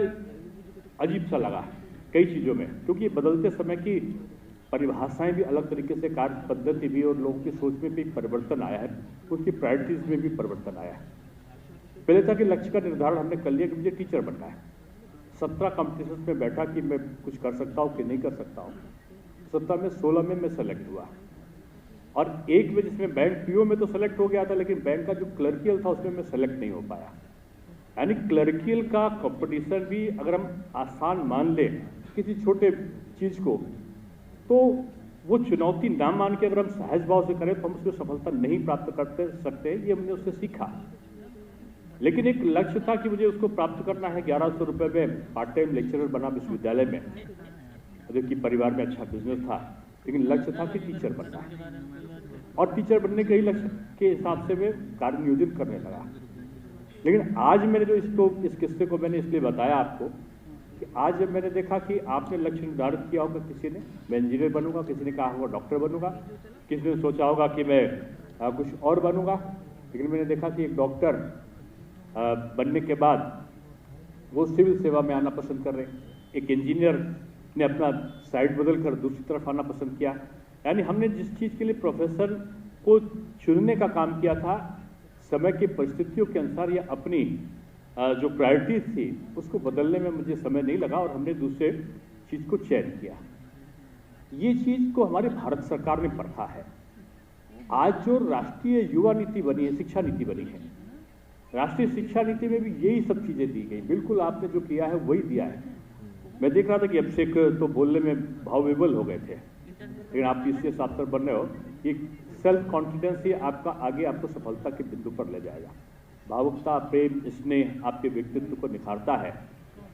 J: अजीब सा लगा कई चीज़ों में, क्योंकि बदलते समय की परिभाषाएं भी अलग तरीके से, कार्य पद्धति भी और लोगों की सोच में भी परिवर्तन आया है, उसकी प्रायोरिटीज में भी परिवर्तन आया है। पहले था कि लक्ष्य का निर्धारण हमने कर लिया कि मुझे टीचर बनना है। 17 कॉम्पिटिशन में बैठा कि मैं कुछ कर सकता हूँ कि नहीं कर सकता हूँ। 17 में 16 में मैं सेलेक्ट हुआ और एक में जिसमें बैंक PO में तो सेलेक्ट हो गया था, लेकिन बैंक का जो क्लर्कियल था उसमें मैं सेलेक्ट नहीं हो पाया। यानी क्लर्कियल का कंपटीशन भी अगर हम आसान मान लें किसी छोटे चीज़ को, तो वो चुनौती ना मान के अगर हम सहज भाव से करें तो हम उसमें सफलता नहीं प्राप्त करते सकते। ये हमने उससे सीखा। लेकिन एक लक्ष्य था कि मुझे उसको प्राप्त करना है। 1100 रुपये में पार्ट टाइम लेक्चरर बना विश्वविद्यालय में, जबकि परिवार में अच्छा बिजनेस था, लेकिन लक्ष्य था कि टीचर बनना है। और टीचर बनने के ही लक्ष्य के हिसाब से मैं कार्य नियोजन करने लगा। लेकिन आज मैंने जो इस किस्से को मैंने इसलिए बताया आपको कि आज जब मैंने देखा कि आपने लक्ष्य निर्धारित किया होगा, किसी ने मैं इंजीनियर बनूंगा, किसी ने कहा होगा डॉक्टर बनूंगा, किसी ने सोचा होगा कि मैं कुछ और बनूंगा। लेकिन मैंने देखा कि एक डॉक्टर बनने के बाद वो सिविल सेवा में आना पसंद कर रहे हैं, एक इंजीनियर ने अपना साइड बदल कर दूसरी तरफ आना पसंद किया। यानी हमने जिस चीज़ के लिए प्रोफेसर को चुनने का काम किया था, समय की परिस्थितियों के अनुसार या अपनी जो प्रायोरिटीज थी उसको बदलने में मुझे समय नहीं लगा और हमने दूसरे चीज़ को चयन किया। ये चीज़ को हमारे भारत सरकार ने परखा है। आज जो राष्ट्रीय युवा नीति बनी है, शिक्षा नीति बनी है, राष्ट्रीय शिक्षा नीति में भी यही सब चीज़ें दी गई। बिल्कुल आपने जो किया है वही दिया है। मैं देख रहा था कि अभिषेक तो बोलने में भावविवल हो गए थे, लेकिन आप इससे साफ्टर बन रहे हो। ये सेल्फ कॉन्फिडेंस ही आपका आगे आपको सफलता के बिंदु पर ले जाएगा। भावुकता, प्रेम, स्नेह आपके व्यक्तित्व को निखारता है,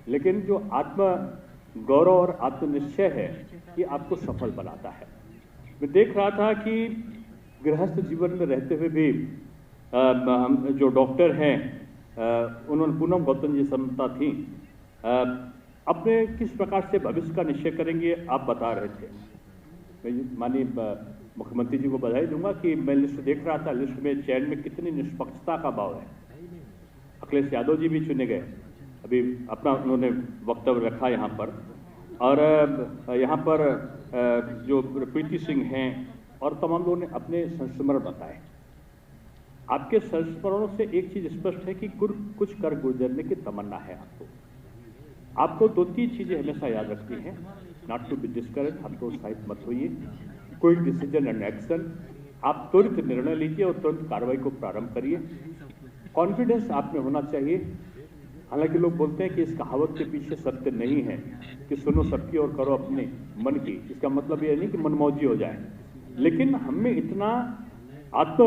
J: लेकिन जो आत्म गौरव और आत्मनिश्चय है ये आपको सफल बनाता है। मैं देख रहा था कि गृहस्थ जीवन में रहते हुए भी हम जो डॉक्टर हैं उन्होंने, पूनम गौतम जी समता थी, अपने किस प्रकार से भविष्य का निश्चय करेंगे आप बता रहे थे। मैं माननीय मुख्यमंत्री जी को बधाई दूंगा कि मैं लिस्ट देख रहा था, लिस्ट में चयन में कितनी निष्पक्षता का भाव है। अखिलेश यादव जी भी चुने गए, अभी अपना उन्होंने वक्तव्य रखा यहाँ पर। और यहाँ पर जो प्रीति सिंह हैं और तमाम लोगों ने अपने संस्मरण बताए। आपके संस्मरणों से एक चीज स्पष्ट है कि कुछ कर गुजरने की तमन्ना है आपको 2-3 चीजें हमेशा याद रखनी है। नॉट टू बी डिस्करेज, हम तो उत्साहित मत होइए। क्विक डिसीजन एंड एक्शन, आप तुरंत निर्णय लीजिए और तुरंत कार्रवाई को प्रारंभ करिए। कॉन्फिडेंस आप में होना चाहिए। हालांकि लोग बोलते हैं कि इस कहावत के पीछे सत्य नहीं है कि सुनो सबकी और करो अपने मन की। इसका मतलब ये नहीं कि मनमौजी हो जाए, लेकिन हमें इतना आत्म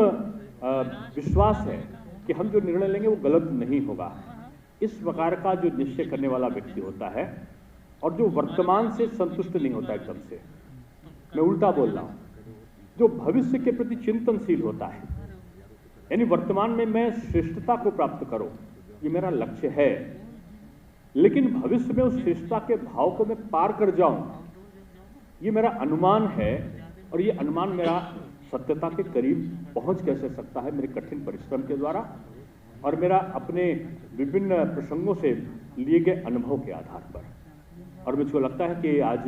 J: विश्वास है कि हम जो निर्णय लेंगे वो गलत नहीं होगा। इस प्रकार का जो निश्चय करने वाला व्यक्ति होता है और जो वर्तमान से संतुष्ट नहीं होता एकदम से, मैं उल्टा बोल रहा हूं, जो भविष्य के प्रति चिंतनशील होता है, यानी वर्तमान में मैं श्रेष्ठता को प्राप्त करूं, ये मेरा लक्ष्य है। लेकिन भविष्य में उस श्रेष्ठता के भाव को मैं पार कर जाऊं, ये मेरा अनुमान है। और ये अनुमान मेरा सत्यता के करीब पहुंच कैसे सकता है, मेरे कठिन परिश्रम के द्वारा और मेरा अपने विभिन्न प्रसंगों से लिए गए अनुभव के आधार पर। और मुझको लगता है कि आज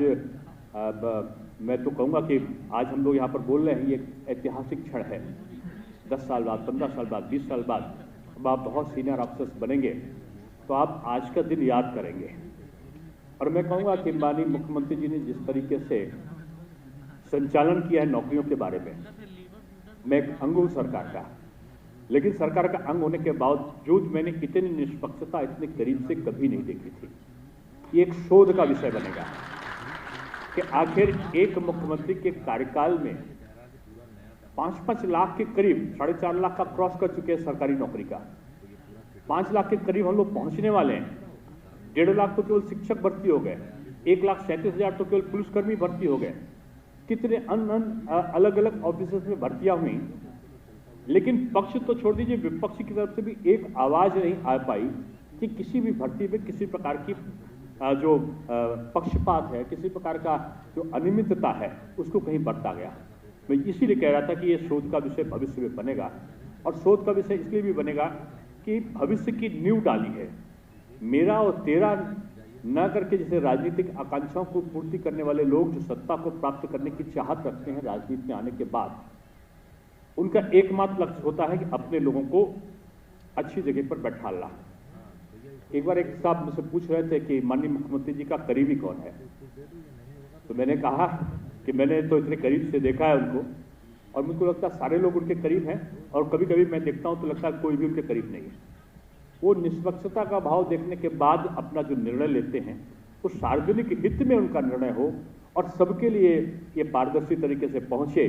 J: मैं तो कहूँगा कि आज हम लोग यहाँ पर बोल रहे हैं, ये ऐतिहासिक क्षण है। 10 साल बाद, 15 साल बाद, 20 साल बाद अब आप बहुत सीनियर अफसर्स बनेंगे तो आप आज का दिन याद करेंगे। और मैं कहूँगा कि माननीय मुख्यमंत्री जी ने जिस तरीके से संचालन किया है नौकरियों के बारे में, मैं एक अंग हूँ सरकार का, लेकिन सरकार का अंग होने के बावजूद मैंने इतनी निष्पक्षता इतने करीब से कभी नहीं देखी थी। ये एक शोध का विषय बनेगा कि आखिर एक मुख्यमंत्री के कार्यकाल में 5-5 लाख के करीब, 4.5 लाख का क्रॉस कर चुके हैं सरकारी नौकरी का, 5 लाख के करीब हम लोग पहुंचने वाले हैं। 1.5 लाख तो केवल शिक्षक भर्ती हो गए, 1,37,000 तो केवल पुलिसकर्मी भर्ती हो गए, कितने अलग अलग ऑफिसर्स में भर्तियां हुई। लेकिन पक्ष तो छोड़ दीजिए, विपक्ष की तरफ से भी एक आवाज नहीं आ पाई कि किसी भी भर्ती में किसी प्रकार की जो पक्षपात है, किसी प्रकार का जो अनियमितता है, उसको कहीं बरता गया। मैं इसीलिए कह रहा था कि ये शोध का विषय भविष्य में बनेगा। और शोध का विषय इसलिए भी बनेगा कि भविष्य की नींव डाली है। मेरा और तेरा न करके जैसे राजनीतिक आकांक्षाओं को पूर्ति करने वाले लोग जो सत्ता को प्राप्त करने की चाहत रखते हैं राजनीति में आने के बाद, उनका एकमात्र लक्ष्य होता है कि अपने लोगों को अच्छी जगह पर बैठाना। एक बार एक साहब मुझसे पूछ रहे थे कि माननीय मुख्यमंत्री जी का करीबी कौन है, तो मैंने कहा कि मैंने तो इतने करीब से देखा है उनको और मुझको लगता है सारे लोग उनके करीब हैं, और कभी कभी मैं देखता हूं तो लगता है कोई भी उनके करीब नहीं है। वो निष्पक्षता का भाव देखने के बाद अपना जो निर्णय लेते हैं वो सार्वजनिक हित में उनका निर्णय हो और सबके लिए ये पारदर्शी तरीके से पहुंचे,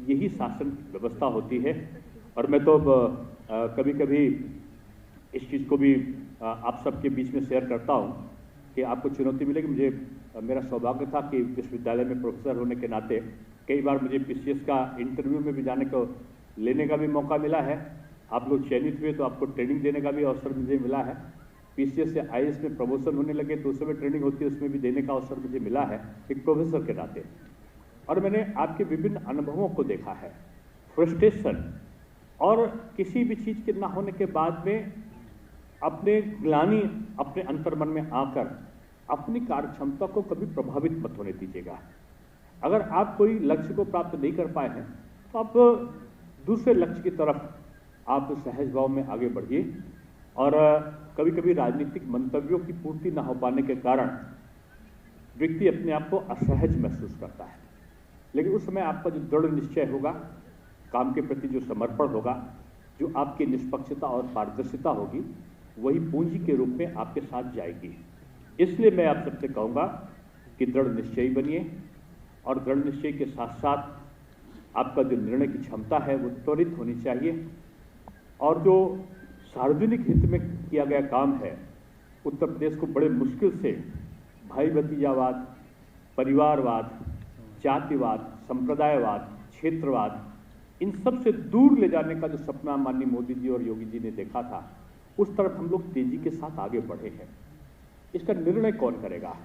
J: यही शासन व्यवस्था होती है। और मैं तो कभी कभी इस चीज़ को भी आप सबके बीच में शेयर करता हूं कि आपको चुनौती मिलेगी। मेरा सौभाग्य था कि विश्वविद्यालय में प्रोफेसर होने के नाते कई बार मुझे पीसीएस का इंटरव्यू में भी जाने को लेने का भी मौका मिला है। आप लोग चयनित हुए तो आपको ट्रेनिंग देने का भी अवसर मुझे मिला है। पीसीएस से आईएएस में प्रमोशन होने लगे तो उस समय ट्रेनिंग होती है, उसमें भी देने का अवसर मुझे मिला है एक प्रोफेसर के नाते। और मैंने आपके विभिन्न अनुभवों को देखा है, फ्रस्ट्रेशन और किसी भी चीज़ के ना होने के बाद में अपने ग्लानि अपने अंतर्मन में आकर अपनी कार्य क्षमता को कभी प्रभावित मत होने दीजिएगा। अगर आप कोई लक्ष्य को प्राप्त नहीं कर पाए हैं तो आप दूसरे लक्ष्य की तरफ आप सहज भाव में आगे बढ़िए। और कभी कभी राजनीतिक मंतव्यों की पूर्ति न हो पाने के कारण व्यक्ति अपने आप को असहज महसूस करता है, लेकिन उस समय आपका जो दृढ़ निश्चय होगा, काम के प्रति जो समर्पण होगा, जो आपकी निष्पक्षता और पारदर्शिता होगी, वही पूंजी के रूप में आपके साथ जाएगी। इसलिए मैं आप सबसे कहूँगा कि दृढ़ निश्चयी बनिए और दृढ़ निश्चय के साथ साथ आपका जो निर्णय की क्षमता है वो त्वरित होनी चाहिए। और जो सार्वजनिक हित में किया गया काम है, उत्तर प्रदेश को बड़े मुश्किल से भाई भतीजावाद, परिवारवाद, जातिवाद, संप्रदायवाद, क्षेत्रवाद, इन सब से दूर ले जाने का जो सपना माननीय मोदी जी और योगी जी ने देखा था, उस तरफ हम लोग तेजी के साथ आगे बढ़े हैं। इसका निर्णय कौन करेगा?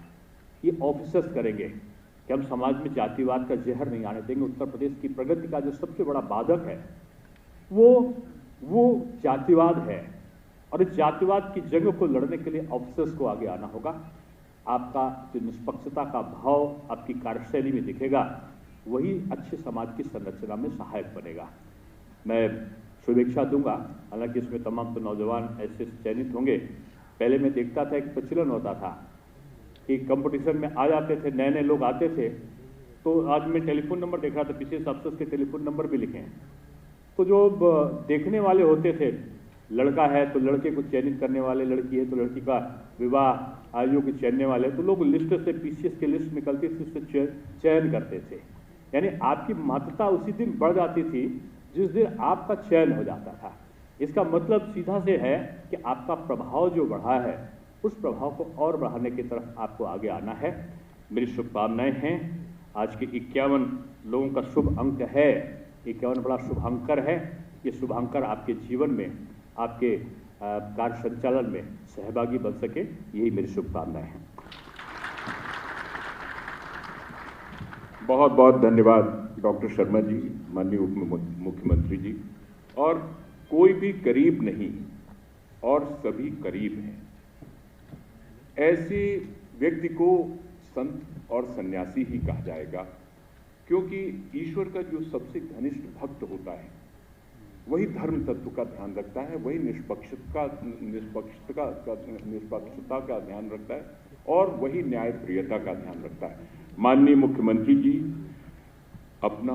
J: ये ऑफिसर्स करेंगे कि हम समाज में जातिवाद का जहर नहीं आने देंगे। उत्तर प्रदेश की प्रगति का जो सबसे बड़ा बाधक है वो जातिवाद है, और इस जातिवाद की जंग को लड़ने के लिए ऑफिसर्स को आगे आना होगा। आपका जो निष्पक्षता का भाव आपकी कार्यशैली में दिखेगा, वही अच्छे समाज की संरचना में सहायक बनेगा। मैं शुभेच्छा दूंगा। हालांकि इसमें तमाम तो नौजवान ऐसे चयनित होंगे। पहले मैं देखता था एक प्रचलन होता था कि कंपटीशन में आ जाते थे, नए नए लोग आते थे, तो आज मैं टेलीफोन नंबर देख रहा था, पीछे अफसर्स के टेलीफोन नंबर भी लिखे हैं। तो जो देखने वाले होते थे, लड़का है तो लड़के को चयनित करने वाले, लड़की है तो लड़की का विवाह आयु के चयनने वाले, तो लोग लिस्ट से पीसीएस की लिस्ट निकलती थी, उससे चयन करते थे। यानी आपकी महत्ता उसी दिन बढ़ जाती थी जिस दिन आपका चयन हो जाता था। इसका मतलब सीधा से है कि आपका प्रभाव जो बढ़ा है, उस प्रभाव को और बढ़ाने की तरफ आपको आगे आना है। मेरी शुभकामनाएं हैं। आज के 51 लोगों का शुभ अंक है, 51 बड़ा शुभांकर है। ये शुभांकर आपके जीवन में, आपके कार्य संचालन में सहभागी बन सके, यही मेरी शुभकामनाएं हैं।
A: बहुत बहुत धन्यवाद डॉक्टर शर्मा जी, माननीय उप मुख्यमंत्री जी। और कोई भी करीब नहीं और सभी करीब हैं, ऐसे व्यक्ति को संत और सन्यासी ही कहा जाएगा, क्योंकि ईश्वर का जो सबसे घनिष्ठ भक्त होता है वही धर्म तत्व का ध्यान रखता है, वही निष्पक्षता का ध्यान रखता है और वही न्यायप्रियता का ध्यान रखता है। माननीय मुख्यमंत्री जी अपना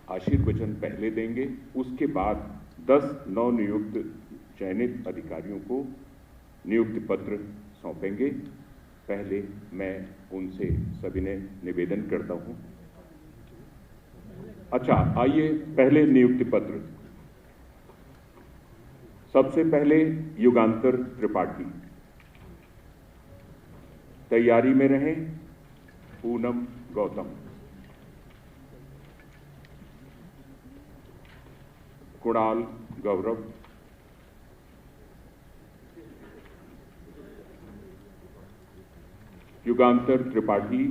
A: आशीर्वचन पहले देंगे, उसके बाद 10 नवनियुक्त चयनित अधिकारियों को नियुक्ति पत्र सौंपेंगे। पहले मैं उनसे सविनय निवेदन करता हूं। अच्छा, आइए पहले नियुक्ति पत्र। सबसे पहले युगांतर त्रिपाठी, तैयारी में रहें। पूनम गौतम, कुणाल गौरव, युगांतर त्रिपाठी,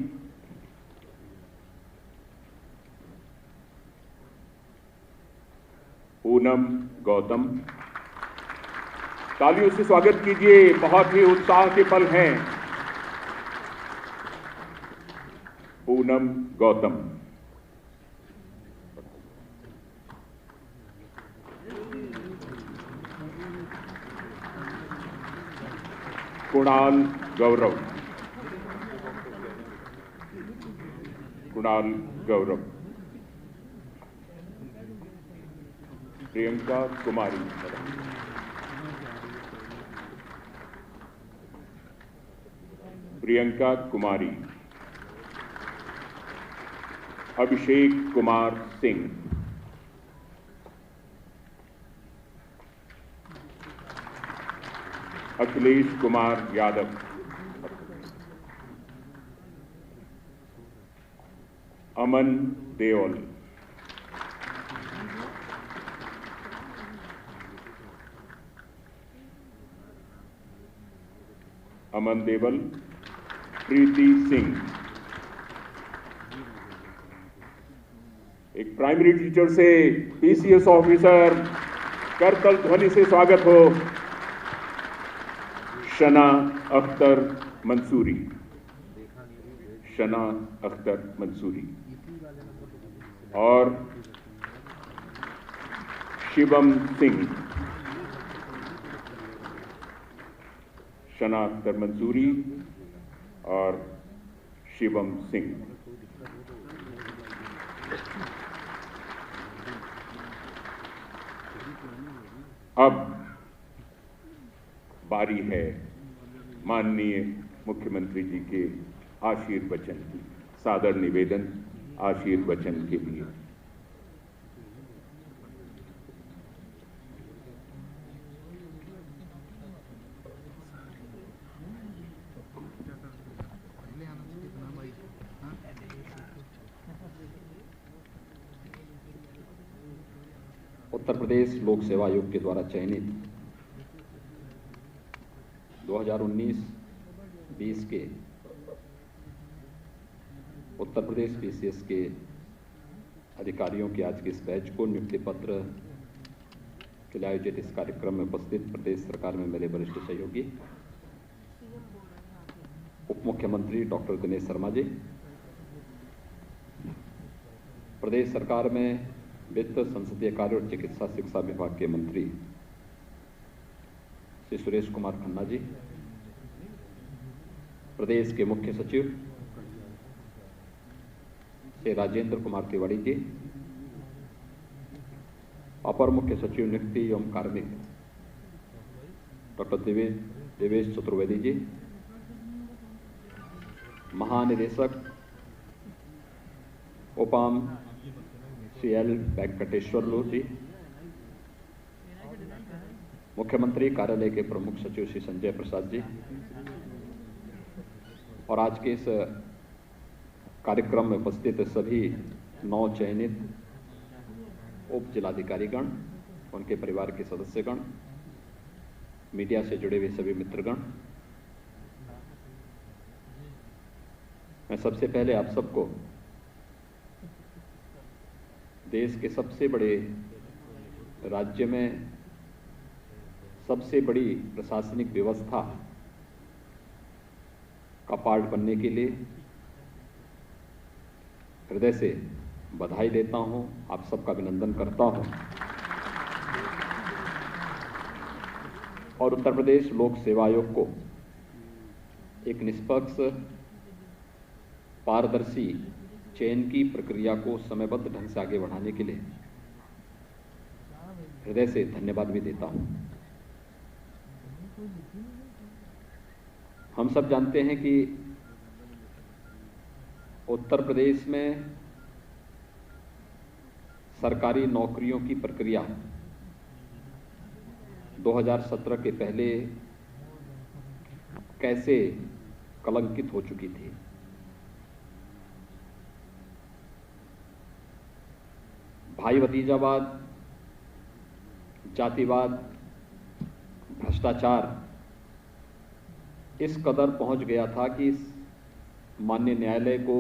A: पूनम गौतम। तालियों से स्वागत कीजिए, बहुत ही उत्साह के पल हैं। पूनम गौतम, कुणाल गौरव, कुणाल गौरव, प्रियंका कुमारी, प्रियंका कुमारी, अभिषेक कुमार सिंह, अखिलेश कुमार यादव, अमन देओल, अमन देवल, प्रीति सिंह। एक प्राइमरी टीचर से पीसीएस ऑफिसर, करतल ध्वनि से स्वागत हो। शना अख्तर मंसूरी, शना अख्तर मंसूरी और शिवम सिंह। शना अख्तर मंसूरी और शिवम सिंह। अब बारी है माननीय मुख्यमंत्री जी के आशीर्वचन की। सादर निवेदन आशीर्वचन के लिए।
K: उत्तर प्रदेश लोक सेवा आयोग के द्वारा चयनित 2019-20 के उत्तर प्रदेश पीसीएस के अधिकारियों के आज के इस बैच को नियुक्ति पत्र के लिए आयोजित इस कार्यक्रम में उपस्थित प्रदेश सरकार में मेरे वरिष्ठ सहयोगी उप मुख्यमंत्री डॉक्टर दिनेश शर्मा जी, प्रदेश सरकार में वित्त, संसदीय कार्य और चिकित्सा शिक्षा विभाग के मंत्री श्री सुरेश कुमार खन्ना जी, प्रदेश के मुख्य सचिव श्री राजेंद्र कुमार तिवारी जी, अपर मुख्य सचिव नियुक्ति एवं कार्मिक डॉक्टर देवेश चतुर्वेदी जी, महानिदेशक उपाम श्री एल वेंकटेश्वरलू जी, मुख्यमंत्री कार्यालय के प्रमुख सचिव श्री संजय प्रसाद जी और आज के इस कार्यक्रम में उपस्थित सभी नव चयनित उप जिलाधिकारीगण, उनके परिवार के सदस्यगण, मीडिया से जुड़े हुए सभी मित्रगण, मैं सबसे पहले आप सबको देश के सबसे बड़े राज्य में सबसे बड़ी प्रशासनिक व्यवस्था का पार्ट बनने के लिए हृदय से बधाई देता हूं, आप सबका अभिनंदन करता हूं और उत्तर प्रदेश लोक सेवा आयोग को एक निष्पक्ष पारदर्शी चयन की प्रक्रिया को समयबद्ध ढंग से आगे बढ़ाने के लिए हृदय से धन्यवाद भी देता हूं। हम सब जानते हैं कि उत्तर प्रदेश में सरकारी नौकरियों की प्रक्रिया 2017 के पहले कैसे कलंकित हो चुकी थी। भाई भतीजावाद, जातिवाद, भ्रष्टाचार इस कदर पहुंच गया था कि इस माननीय न्यायालय को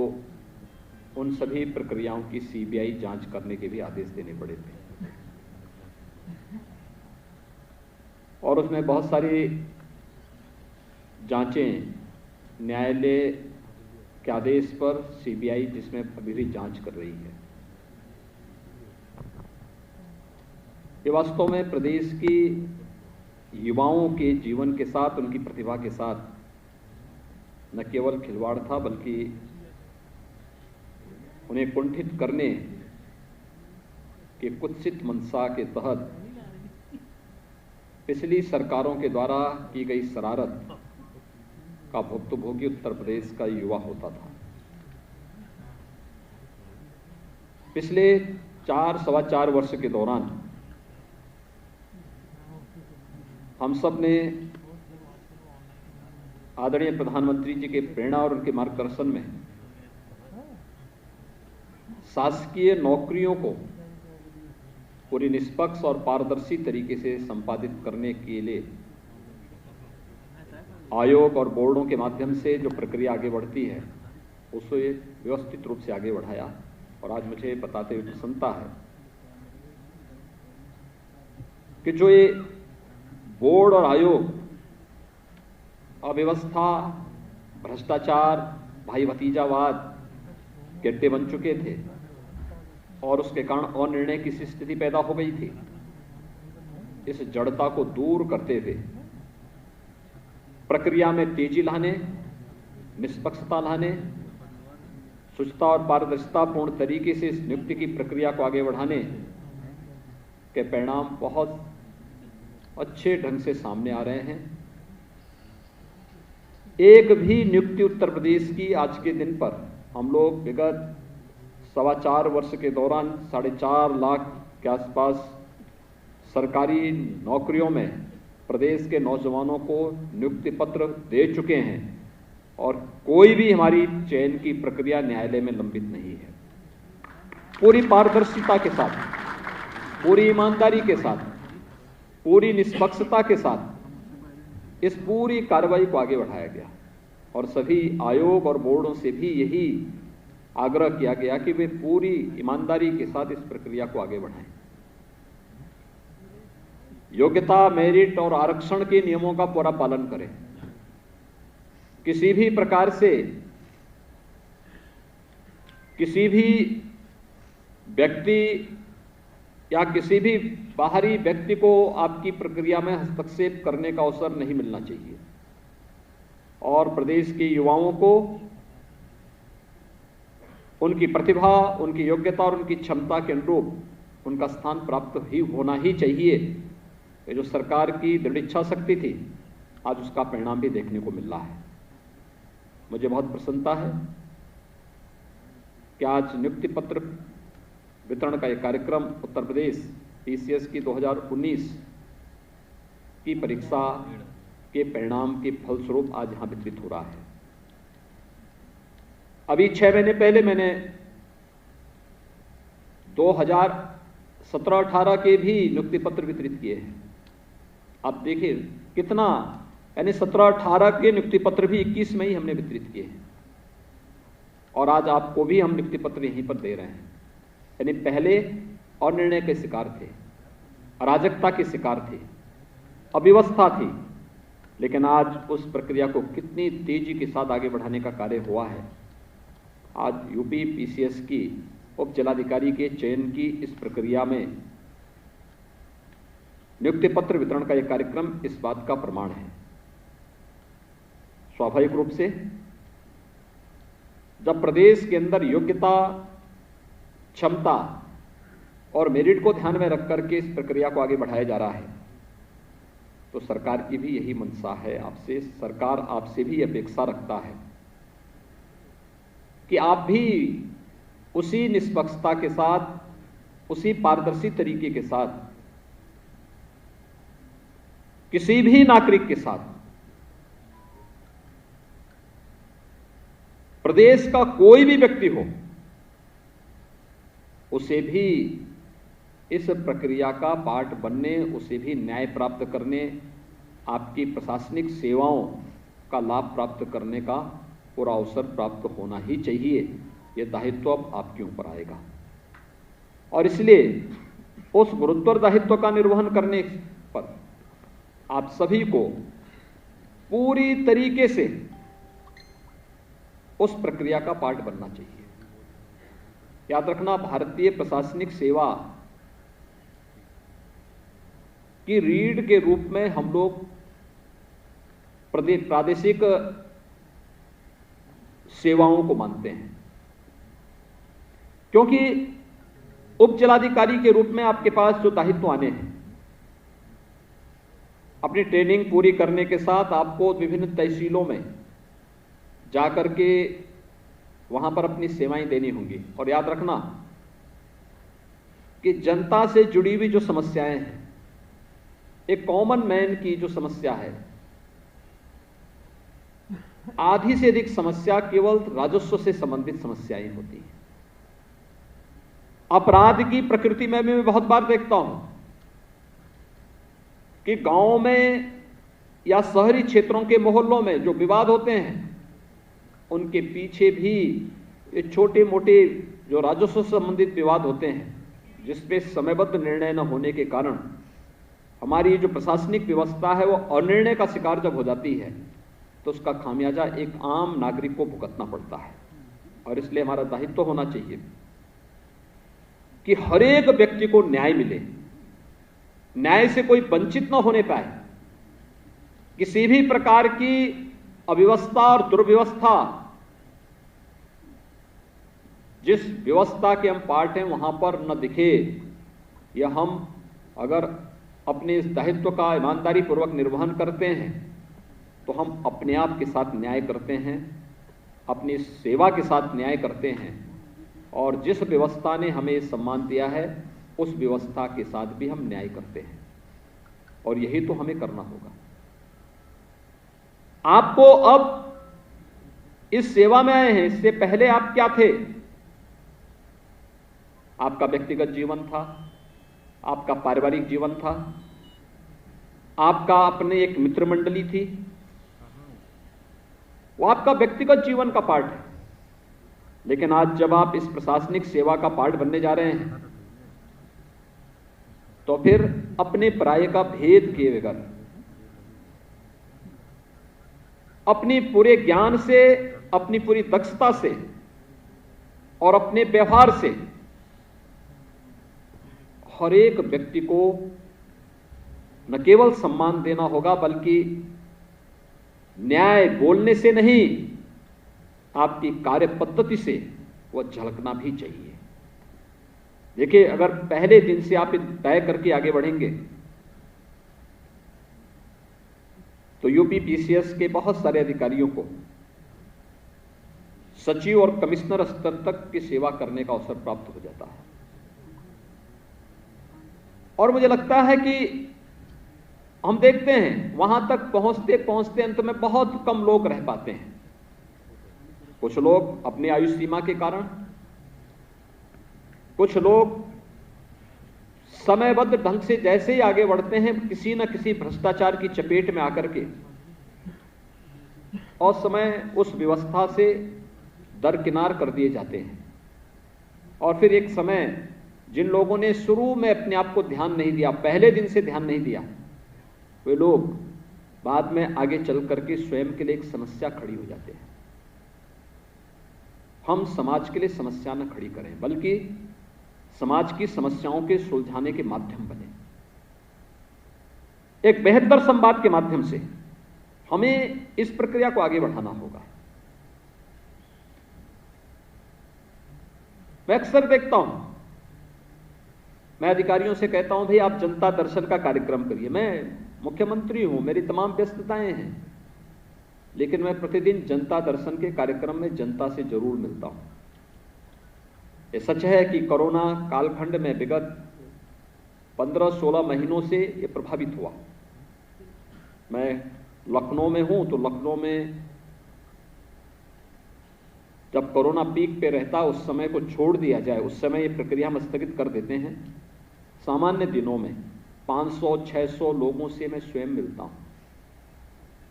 K: उन सभी प्रक्रियाओं की सीबीआई जांच करने के भी आदेश देने पड़े थे और उसमें बहुत सारी जांचें न्यायालय के आदेश पर सीबीआई जिसमें अभी भी जांच कर रही है। ये वास्तव में प्रदेश की युवाओं के जीवन के साथ, उनकी प्रतिभा के साथ न केवल खिलवाड़ था बल्कि उन्हें कुंठित करने के कुत्सित मंशा के तहत पिछली सरकारों के द्वारा की गई शरारत का भुक्तभोगी उत्तर प्रदेश का युवा होता था। पिछले 4-4.25 वर्ष के दौरान हम सब ने आदरणीय प्रधानमंत्री जी के प्रेरणा और उनके मार्गदर्शन में शासकीय नौकरियों को पूरी निष्पक्ष और पारदर्शी तरीके से संपादित करने के लिए आयोग और बोर्डों के माध्यम से जो प्रक्रिया आगे बढ़ती है उसे व्यवस्थित रूप से आगे बढ़ाया और आज मुझे बताते हुए प्रसन्नता है कि जो ये बोर्ड और आयोग अव्यवस्था, भ्रष्टाचार, भाई भतीजावाद के अड्डे बन चुके थे और उसके कारण अनिर्णय की स्थिति पैदा हो गई थी। इस जड़ता को दूर करते हुए प्रक्रिया में तेजी लाने, निष्पक्षता लाने, शुचिता और पारदर्शिता पूर्ण तरीके से इस नियुक्ति की प्रक्रिया को आगे बढ़ाने के परिणाम बहुत अच्छे ढंग से सामने आ रहे हैं। एक भी नियुक्ति उत्तर प्रदेश की आज के दिन पर हम लोग विगत 4.25 वर्ष के दौरान 4.5 लाख के आसपास सरकारी नौकरियों में प्रदेश के नौजवानों को नियुक्ति पत्र दे चुके हैं और कोई भी हमारी चयन की प्रक्रिया न्यायालय में लंबित नहीं है। पूरी पारदर्शिता के साथ, पूरी ईमानदारी के साथ, पूरी निष्पक्षता के साथ इस पूरी कार्रवाई को आगे बढ़ाया गया और सभी आयोग और बोर्डों से भी यही आग्रह किया गया कि वे पूरी ईमानदारी के साथ इस प्रक्रिया को आगे बढ़ाएं। योग्यता, मेरिट और आरक्षण के नियमों का पूरा पालन करें। किसी भी प्रकार से किसी भी व्यक्ति या किसी भी बाहरी व्यक्ति को आपकी प्रक्रिया में हस्तक्षेप करने का अवसर नहीं मिलना चाहिए और प्रदेश के युवाओं को उनकी प्रतिभा, उनकी योग्यता और उनकी क्षमता के अनुरूप उनका स्थान प्राप्त ही होना ही चाहिए। ये जो सरकार की दृढ़ इच्छा शक्ति थी, आज उसका परिणाम भी देखने को मिल रहा है। मुझे बहुत प्रसन्नता है कि आज नियुक्ति पत्र वितरण का एक कार्यक्रम उत्तर प्रदेश पीसीएस की 2019 की परीक्षा के परिणाम के फलस्वरूप आज यहां वितरित हो रहा है। अभी 6 महीने पहले मैंने 2017-18 के भी नियुक्ति पत्र वितरित किए हैं आप देखिए कितना, यानी 17-18 के नियुक्ति पत्र भी 21 में ही हमने वितरित किए हैं, और आज आपको भी हम नियुक्ति पत्र यहीं पर दे रहे हैं। यानी पहले अनिर्णय के शिकार थे, अराजकता के शिकार थे, अव्यवस्था थी, लेकिन आज उस प्रक्रिया को कितनी तेजी के साथ आगे बढ़ाने का कार्य हुआ है। आज यूपी पीसीएस की उप जिलाधिकारी के चयन की इस प्रक्रिया में नियुक्ति पत्र वितरण का यह कार्यक्रम इस बात का प्रमाण है। स्वाभाविक रूप से जब प्रदेश के अंदर योग्यता, क्षमता और मेरिट को ध्यान में रख करके इस प्रक्रिया को आगे बढ़ाया जा रहा है, तो सरकार की भी यही मंशा है आपसे, सरकार आपसे भी अपेक्षा रखता है कि आप भी उसी निष्पक्षता के साथ, उसी पारदर्शी तरीके के साथ किसी भी नागरिक के साथ, प्रदेश का कोई भी व्यक्ति हो, उसे भी इस प्रक्रिया का पार्ट बनने, उसे भी न्याय प्राप्त करने, आपकी प्रशासनिक सेवाओं का लाभ प्राप्त करने का पूरा अवसर प्राप्त होना ही चाहिए। यह दायित्व अब आपके ऊपर आएगा, और इसलिए उस गुरुत्वर दायित्व का निर्वहन करने पर आप सभी को पूरी तरीके से उस प्रक्रिया का पार्ट बनना चाहिए। याद रखना, भारतीय प्रशासनिक सेवा की रीढ़ के रूप में हम लोग प्रादेशिक सेवाओं को मानते हैं, क्योंकि उप जिलाधिकारी के रूप में आपके पास जो दायित्व आने हैं, अपनी ट्रेनिंग पूरी करने के साथ आपको विभिन्न तहसीलों में जाकर के वहां पर अपनी सेवाएं देनी होंगी। और याद रखना कि जनता से जुड़ी हुई जो समस्याएं हैं, एक कॉमन मैन की जो समस्या है, आधी से अधिक समस्या केवल राजस्व से संबंधित समस्याएं होती हैं। अपराध की प्रकृति में भी मैं बहुत बार देखता हूं कि गांव में या शहरी क्षेत्रों के मोहल्लों में जो विवाद होते हैं, उनके पीछे भी ये छोटे मोटे जो राजस्व से संबंधित विवाद होते हैं, जिसपे समयबद्ध निर्णय न होने के कारण हमारी जो प्रशासनिक व्यवस्था है वो अनिर्णय का शिकार जब हो जाती है, तो उसका खामियाजा एक आम नागरिक को भुगतना पड़ता है। और इसलिए हमारा दायित्व होना चाहिए कि हर एक व्यक्ति को न्याय मिले, न्याय से कोई वंचित न होने पाए, किसी भी प्रकार की अव्यवस्था और दुर्व्यवस्था, जिस व्यवस्था के हम पार्ट हैं वहां पर न दिखे, या हम अगर अपने इस दायित्व का ईमानदारी पूर्वक निर्वहन करते हैं तो हम अपने आप के साथ न्याय करते हैं, अपनी सेवा के साथ न्याय करते हैं, और जिस व्यवस्था ने हमें सम्मान दिया है उस व्यवस्था के साथ भी हम न्याय करते हैं, और यही तो हमें करना होगा। आपको अब इस सेवा में आए हैं, इससे पहले आप क्या थे? आपका व्यक्तिगत जीवन था, आपका पारिवारिक जीवन था, आपका अपने एक मित्र मंडली थी, वो आपका व्यक्तिगत जीवन का पार्ट है। लेकिन आज जब आप इस प्रशासनिक सेवा का पार्ट बनने जा रहे हैं, तो फिर अपने पराये का भेद किए बगैर, अपनी पूरे ज्ञान से, अपनी पूरी दक्षता से और अपने व्यवहार से हर एक व्यक्ति को न केवल सम्मान देना होगा, बल्कि न्याय बोलने से नहीं, आपकी कार्य पद्धति से वह झलकना भी चाहिए। देखिए, अगर पहले दिन से आप तय करके आगे बढ़ेंगे तो यूपी पीसीएस के बहुत सारे अधिकारियों को सचिव और कमिश्नर स्तर तक की सेवा करने का अवसर प्राप्त हो जाता है। और मुझे लगता है कि हम देखते हैं वहां तक पहुंचते पहुंचते अंत में बहुत कम लोग रह पाते हैं। कुछ लोग अपनी आयु सीमा के कारण, कुछ लोग समयबद्ध ढंग से जैसे ही आगे बढ़ते हैं, किसी न किसी भ्रष्टाचार की चपेट में आकर के और समय उस व्यवस्था से दरकिनार कर दिए जाते हैं। और फिर एक समय जिन लोगों ने शुरू में अपने आप को ध्यान नहीं दिया, पहले दिन से ध्यान नहीं दिया, वे लोग बाद में आगे चल करके स्वयं के लिए एक समस्या खड़ी हो जाते हैं। हम समाज के लिए समस्या न खड़ी करें, बल्कि समाज की समस्याओं के सुलझाने के माध्यम बने। एक बेहतर संवाद के माध्यम से हमें इस प्रक्रिया को आगे बढ़ाना होगा। मैं अक्सर देखता हूं, मैं अधिकारियों से कहता हूं, भाई आप जनता दर्शन का कार्यक्रम करिए। मैं मुख्यमंत्री हूं, मेरी तमाम व्यस्तताएं हैं, लेकिन मैं प्रतिदिन जनता दर्शन के कार्यक्रम में जनता से जरूर मिलता हूं। ये सच है कि कोरोना कालखंड में विगत 15-16 महीनों से ये प्रभावित हुआ। मैं लखनऊ में हूं, तो लखनऊ में जब कोरोना पीक पे रहता, उस समय को छोड़ दिया जाए, उस समय ये प्रक्रिया हम स्थगित कर देते हैं। सामान्य दिनों में 500-600 लोगों से मैं स्वयं मिलता हूं,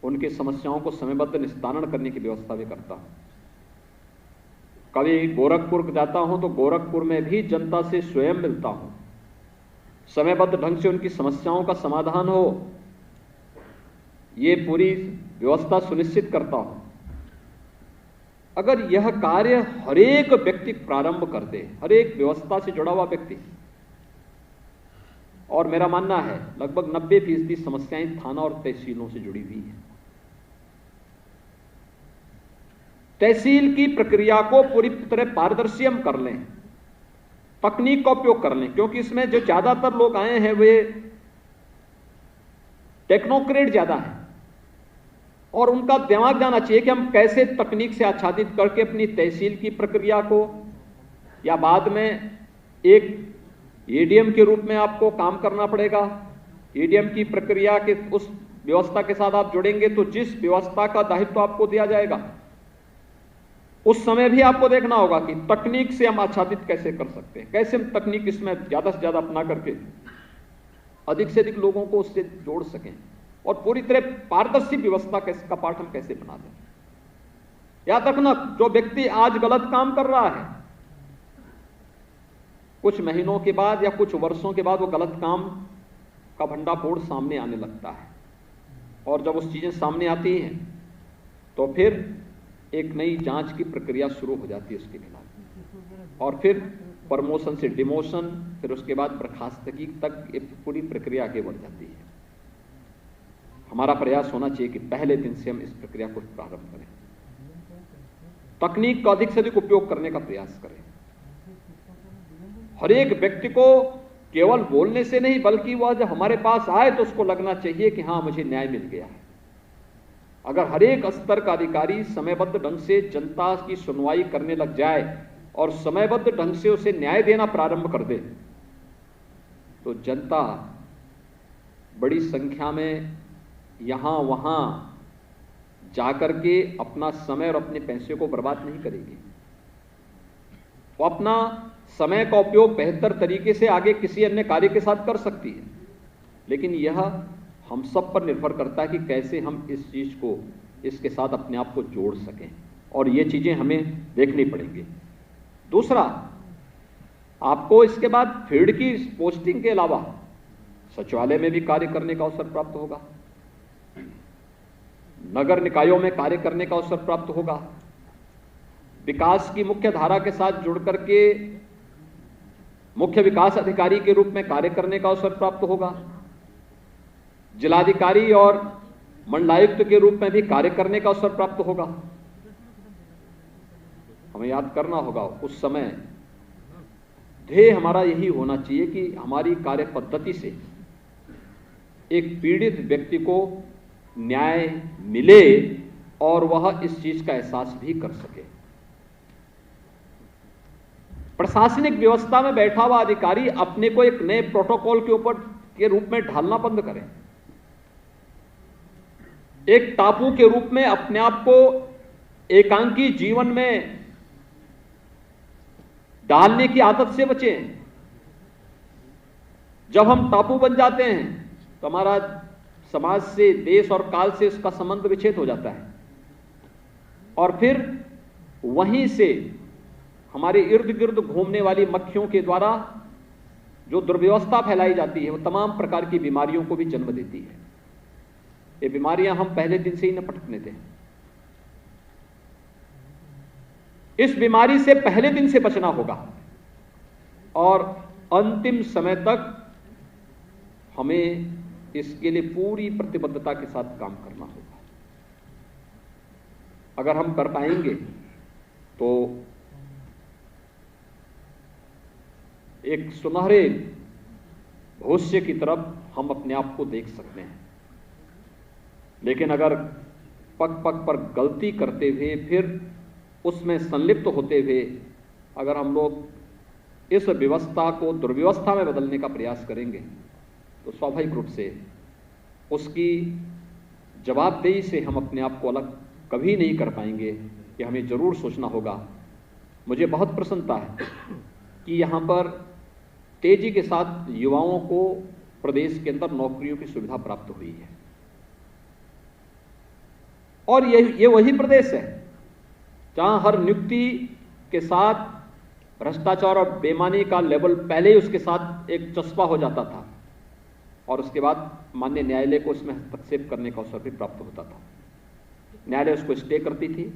K: उनकी समस्याओं को समयबद्ध निस्तारण करने की व्यवस्था भी करता हूं। कभी गोरखपुर जाता हूं तो गोरखपुर में भी जनता से स्वयं मिलता हूं, समयबद्ध ढंग से उनकी समस्याओं का समाधान हो, ये पूरी व्यवस्था सुनिश्चित करता हूं। अगर यह कार्य हर एक व्यक्ति प्रारंभ कर दे, हर एक व्यवस्था से जुड़ा हुआ व्यक्ति, और मेरा मानना है लगभग 90% समस्याएं थाना और तहसीलों से जुड़ी हुई हैं। तहसील की प्रक्रिया को पूरी तरह पारदर्शी हम कर लें, तकनीक का उपयोग कर लें, क्योंकि इसमें जो ज्यादातर लोग आए हैं वे टेक्नोक्रेट ज्यादा है, और उनका दिमाग जाना चाहिए कि हम कैसे तकनीक से आच्छादित करके अपनी तहसील की प्रक्रिया को, या बाद में एक एडीएम के रूप में आपको काम करना पड़ेगा। एडीएम की प्रक्रिया के उस व्यवस्था के साथ आप जुड़ेंगे तो जिस व्यवस्था का दायित्व आपको दिया जाएगा, उस समय भी आपको देखना होगा कि तकनीक से हम आच्छादित कैसे कर सकते हैं, कैसे हम तकनीक इसमें ज्यादा से ज्यादा अपना करके अधिक से अधिक लोगों को उससे जोड़ सकें, और पूरी तरह पारदर्शी व्यवस्था का पाठ हम कैसे बना दें। याद रखना, जो व्यक्ति आज गलत काम कर रहा है, कुछ महीनों के बाद या कुछ वर्षों के बाद वो गलत काम का भंडाफोड़ सामने आने लगता है, और जब उस चीजें सामने आती हैं तो फिर एक नई जांच की प्रक्रिया शुरू हो जाती है उसके खिलाफ, और फिर प्रमोशन से डिमोशन, फिर उसके बाद बर्खास्तगी तक ये पूरी प्रक्रिया आगे बढ़ जाती है। हमारा प्रयास होना चाहिए कि पहले दिन से हम इस प्रक्रिया को प्रारंभ करें, तकनीक का अधिक से अधिक उपयोग करने का प्रयास करें। हर एक व्यक्ति को केवल बोलने से नहीं, बल्कि वह जब हमारे पास आए तो उसको लगना चाहिए कि हां, मुझे न्याय मिल गया है। अगर हर एक स्तर का अधिकारी समयबद्ध ढंग से जनता की सुनवाई करने लग जाए और समयबद्ध ढंग से उसे न्याय देना प्रारंभ कर दे, तो जनता बड़ी संख्या में यहां वहां जाकर के अपना समय और अपने पैसे को बर्बाद नहीं करेगी। वो अपना समय का उपयोग बेहतर तरीके से आगे किसी अन्य कार्य के साथ कर सकती है, लेकिन यह हम सब पर निर्भर करता है कि कैसे हम इस चीज को, इसके साथ अपने आप को जोड़ सकें, और ये चीजें हमें देखनी पड़ेंगी। दूसरा, आपको इसके बाद फील्ड की पोस्टिंग के अलावा सचिवालय में भी कार्य करने का अवसर प्राप्त होगा, नगर निकायों में कार्य करने का अवसर प्राप्त होगा, विकास की मुख्य धारा के साथ जुड़ करके मुख्य विकास अधिकारी के रूप में कार्य करने का अवसर प्राप्त होगा, जिलाधिकारी और मंडलायुक्त के रूप में भी कार्य करने का अवसर प्राप्त होगा। हमें याद करना होगा, उस समय ध्येय हमारा यही होना चाहिए कि हमारी कार्य पद्धति से एक पीड़ित व्यक्ति को न्याय मिले और वह इस चीज का एहसास भी कर सके। प्रशासनिक व्यवस्था में बैठा हुआ अधिकारी अपने को एक नए प्रोटोकॉल के ऊपर के रूप में ढालना बंद करें, एक टापू के रूप में अपने आप को एकांकी जीवन में डालने की आदत से बचें। जब हम टापू बन जाते हैं तो हमारा समाज से, देश और काल से उसका संबंध विच्छेद हो जाता है, और फिर वहीं से हमारे इर्द गिर्द घूमने वाली मक्खियों के द्वारा जो दुर्व्यवस्था फैलाई जाती है वो तमाम प्रकार की बीमारियों को भी जन्म देती है। ये बीमारियां हम पहले दिन से ही निपटने थे। इस बीमारी से पहले दिन से बचना होगा और अंतिम समय तक हमें इसके लिए पूरी प्रतिबद्धता के साथ काम करना होगा। अगर हम कर पाएंगे तो एक सुनहरे भविष्य की तरफ हम अपने आप को देख सकते हैं। लेकिन अगर पग पग पर गलती करते हुए फिर उसमें संलिप्त होते हुए अगर हम लोग इस व्यवस्था को दुर्व्यवस्था में बदलने का प्रयास करेंगे तो स्वाभाविक रूप से उसकी जवाबदेही से हम अपने आप को अलग कभी नहीं कर पाएंगे। कि हमें जरूर सोचना होगा। मुझे बहुत प्रसन्नता है कि यहाँ पर तेजी के साथ युवाओं को प्रदेश के अंदर नौकरियों की सुविधा प्राप्त हुई है, और ये वही प्रदेश है जहां हर नियुक्ति के साथ भ्रष्टाचार और बेईमानी का लेवल पहले ही उसके साथ एक चस्पा हो जाता था, और उसके बाद माननीय न्यायालय को उसमें हस्तक्षेप करने का अवसर भी प्राप्त होता था। न्यायालय उसको स्टे करती थी,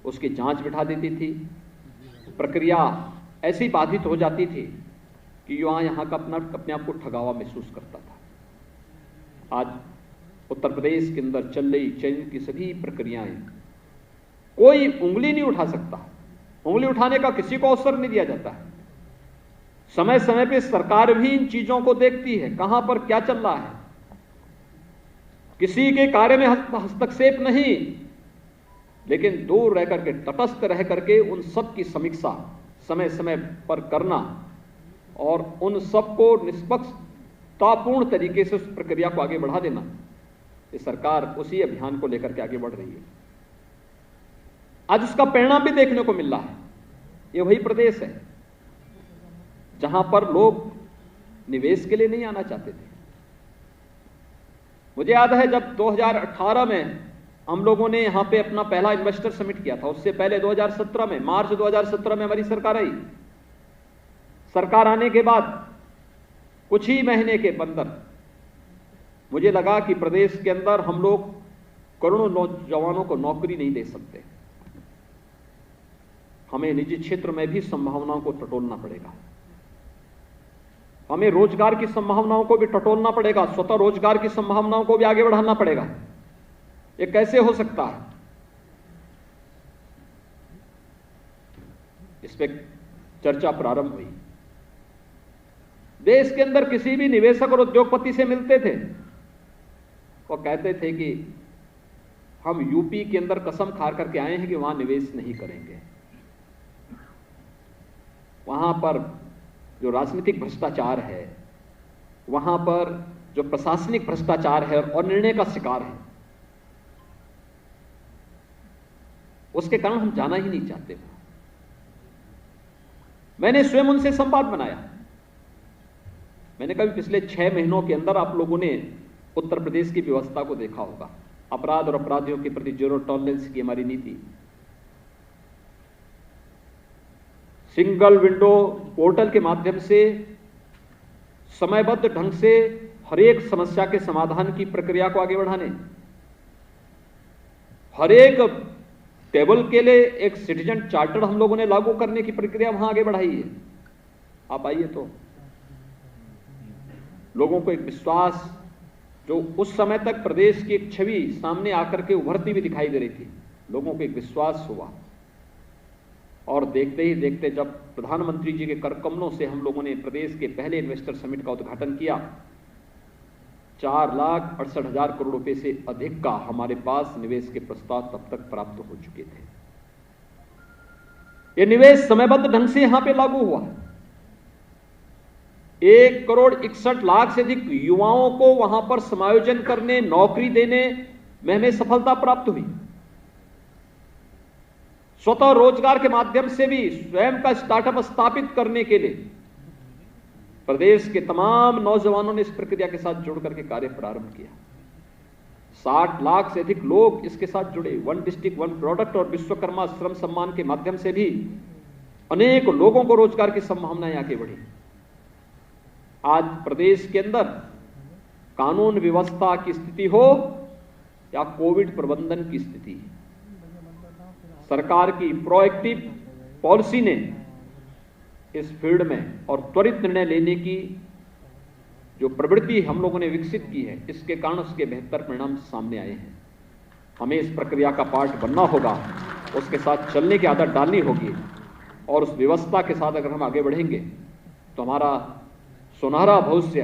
K: उसकी जांच बिठा देती थी, प्रक्रिया ऐसी बाधित हो जाती थी कि युवा यहाँ का अपने आप को ठगावा महसूस करता था। आज उत्तर प्रदेश के अंदर चल रही चयन की सभी प्रक्रियाएं कोई उंगली नहीं उठा सकता, उंगली उठाने का किसी को अवसर नहीं दिया जाता है। समय समय पे सरकार भी इन चीजों को देखती है, कहां पर क्या चल रहा है। किसी के कार्य में हस्तक्षेप नहीं, लेकिन दूर रह करके, तटस्थ रह करके उन सब की समीक्षा समय समय पर करना और उन सबको निष्पक्षतापूर्ण तरीके से उस प्रक्रिया को आगे बढ़ा देना। ये सरकार उसी अभियान को लेकर के आगे बढ़ रही है। आज उसका परिणाम भी देखने को मिल रहा है। ये वही प्रदेश है जहां पर लोग निवेश के लिए नहीं आना चाहते थे। मुझे याद है जब 2018 में हम लोगों ने यहां पे अपना पहला इन्वेस्टर समिट किया था, उससे पहले 2017 में, मार्च 2017 में हमारी सरकार आई। सरकार आने के बाद कुछ ही महीने के अंदर मुझे लगा कि प्रदेश के अंदर हम लोग करोड़ों नौजवानों को नौकरी नहीं दे सकते। हमें निजी क्षेत्र में भी संभावनाओं को टटोलना पड़ेगा, हमें रोजगार की संभावनाओं को भी टटोलना पड़ेगा, स्वतः रोजगार की संभावनाओं को भी आगे बढ़ाना पड़ेगा। ये कैसे हो सकता है? इस पे चर्चा प्रारंभ हुई। देश के अंदर किसी भी निवेशक और उद्योगपति से मिलते थे, वो कहते थे कि हम यूपी के अंदर कसम खा करके आए हैं कि वहां निवेश नहीं करेंगे। वहां पर जो राजनीतिक भ्रष्टाचार है, वहां पर जो प्रशासनिक भ्रष्टाचार है और निर्णय का शिकार है, उसके कारण हम जाना ही नहीं चाहते। मैंने स्वयं उनसे संवाद बनाया। मैंने कभी पिछले 6 महीनों के अंदर आप लोगों ने उत्तर प्रदेश की व्यवस्था को देखा होगा। अपराध और अपराधियों के प्रति जीरो टॉलरेंस की हमारी नीति, सिंगल विंडो पोर्टल के माध्यम से समयबद्ध ढंग से हर एक समस्या के समाधान की प्रक्रिया को आगे बढ़ाने, हर एक टेबल के लिए एक सिटीजन चार्टर हम लोगों ने लागू करने की प्रक्रिया वहां आगे बढ़ाई है। आप आइए तो लोगों को एक विश्वास, जो उस समय तक प्रदेश की एक छवि सामने आकर के उभरती हुई दिखाई दे रही थी, लोगों को एक विश्वास हुआ। और देखते ही देखते जब प्रधानमंत्री जी के कर कमलों से हम लोगों ने प्रदेश के पहले इन्वेस्टर समिट का उद्घाटन किया, 4,68,000 करोड़ रुपए से अधिक का हमारे पास निवेश के प्रस्ताव तब तक प्राप्त हो चुके थे। यह निवेश समयबद्ध ढंग से यहां पे लागू हुआ। 1,61,00,000 से अधिक युवाओं को वहां पर समायोजन करने, नौकरी देने में हमें सफलता प्राप्त हुई। स्वतः रोजगार के माध्यम से भी स्वयं का स्टार्टअप स्थापित करने के लिए प्रदेश के तमाम नौजवानों ने इस प्रक्रिया के साथ जुड़ करके कार्य प्रारंभ किया। 60 लाख से अधिक लोग इसके साथ जुड़े। वन डिस्ट्रिक्ट वन प्रोडक्ट और विश्वकर्मा श्रम सम्मान के माध्यम से भी अनेक लोगों को रोजगार की संभावनाएं आगे बढ़ी। आज प्रदेश के अंदर कानून व्यवस्था की स्थिति हो या कोविड प्रबंधन की स्थिति, सरकार की प्रोएक्टिव पॉलिसी ने इस फील्ड में और त्वरित निर्णय लेने की जो प्रवृत्ति हम लोगों ने विकसित की है, इसके कारण उसके बेहतर परिणाम सामने आए हैं। हमें इस प्रक्रिया का पार्ट बनना होगा, उसके साथ चलने की आदत डालनी होगी और उस व्यवस्था के साथ अगर हम आगे बढ़ेंगे तो हमारा सुनहरा भविष्य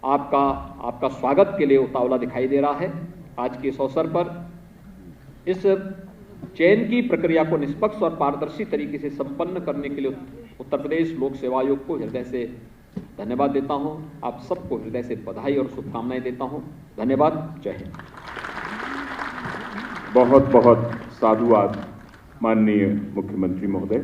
K: आपका स्वागत के लिए उतावला दिखाई दे रहा है। आज के इस अवसर पर इस चयन की प्रक्रिया को निष्पक्ष और पारदर्शी तरीके से संपन्न करने के लिए उत्तर प्रदेश लोक सेवा आयोग को हृदय से धन्यवाद देता हूं। आप सबको हृदय से बधाई और शुभकामनाएं देता हूं। धन्यवाद। जय हिंद।
A: बहुत बहुत साधुवाद माननीय मुख्यमंत्री महोदय।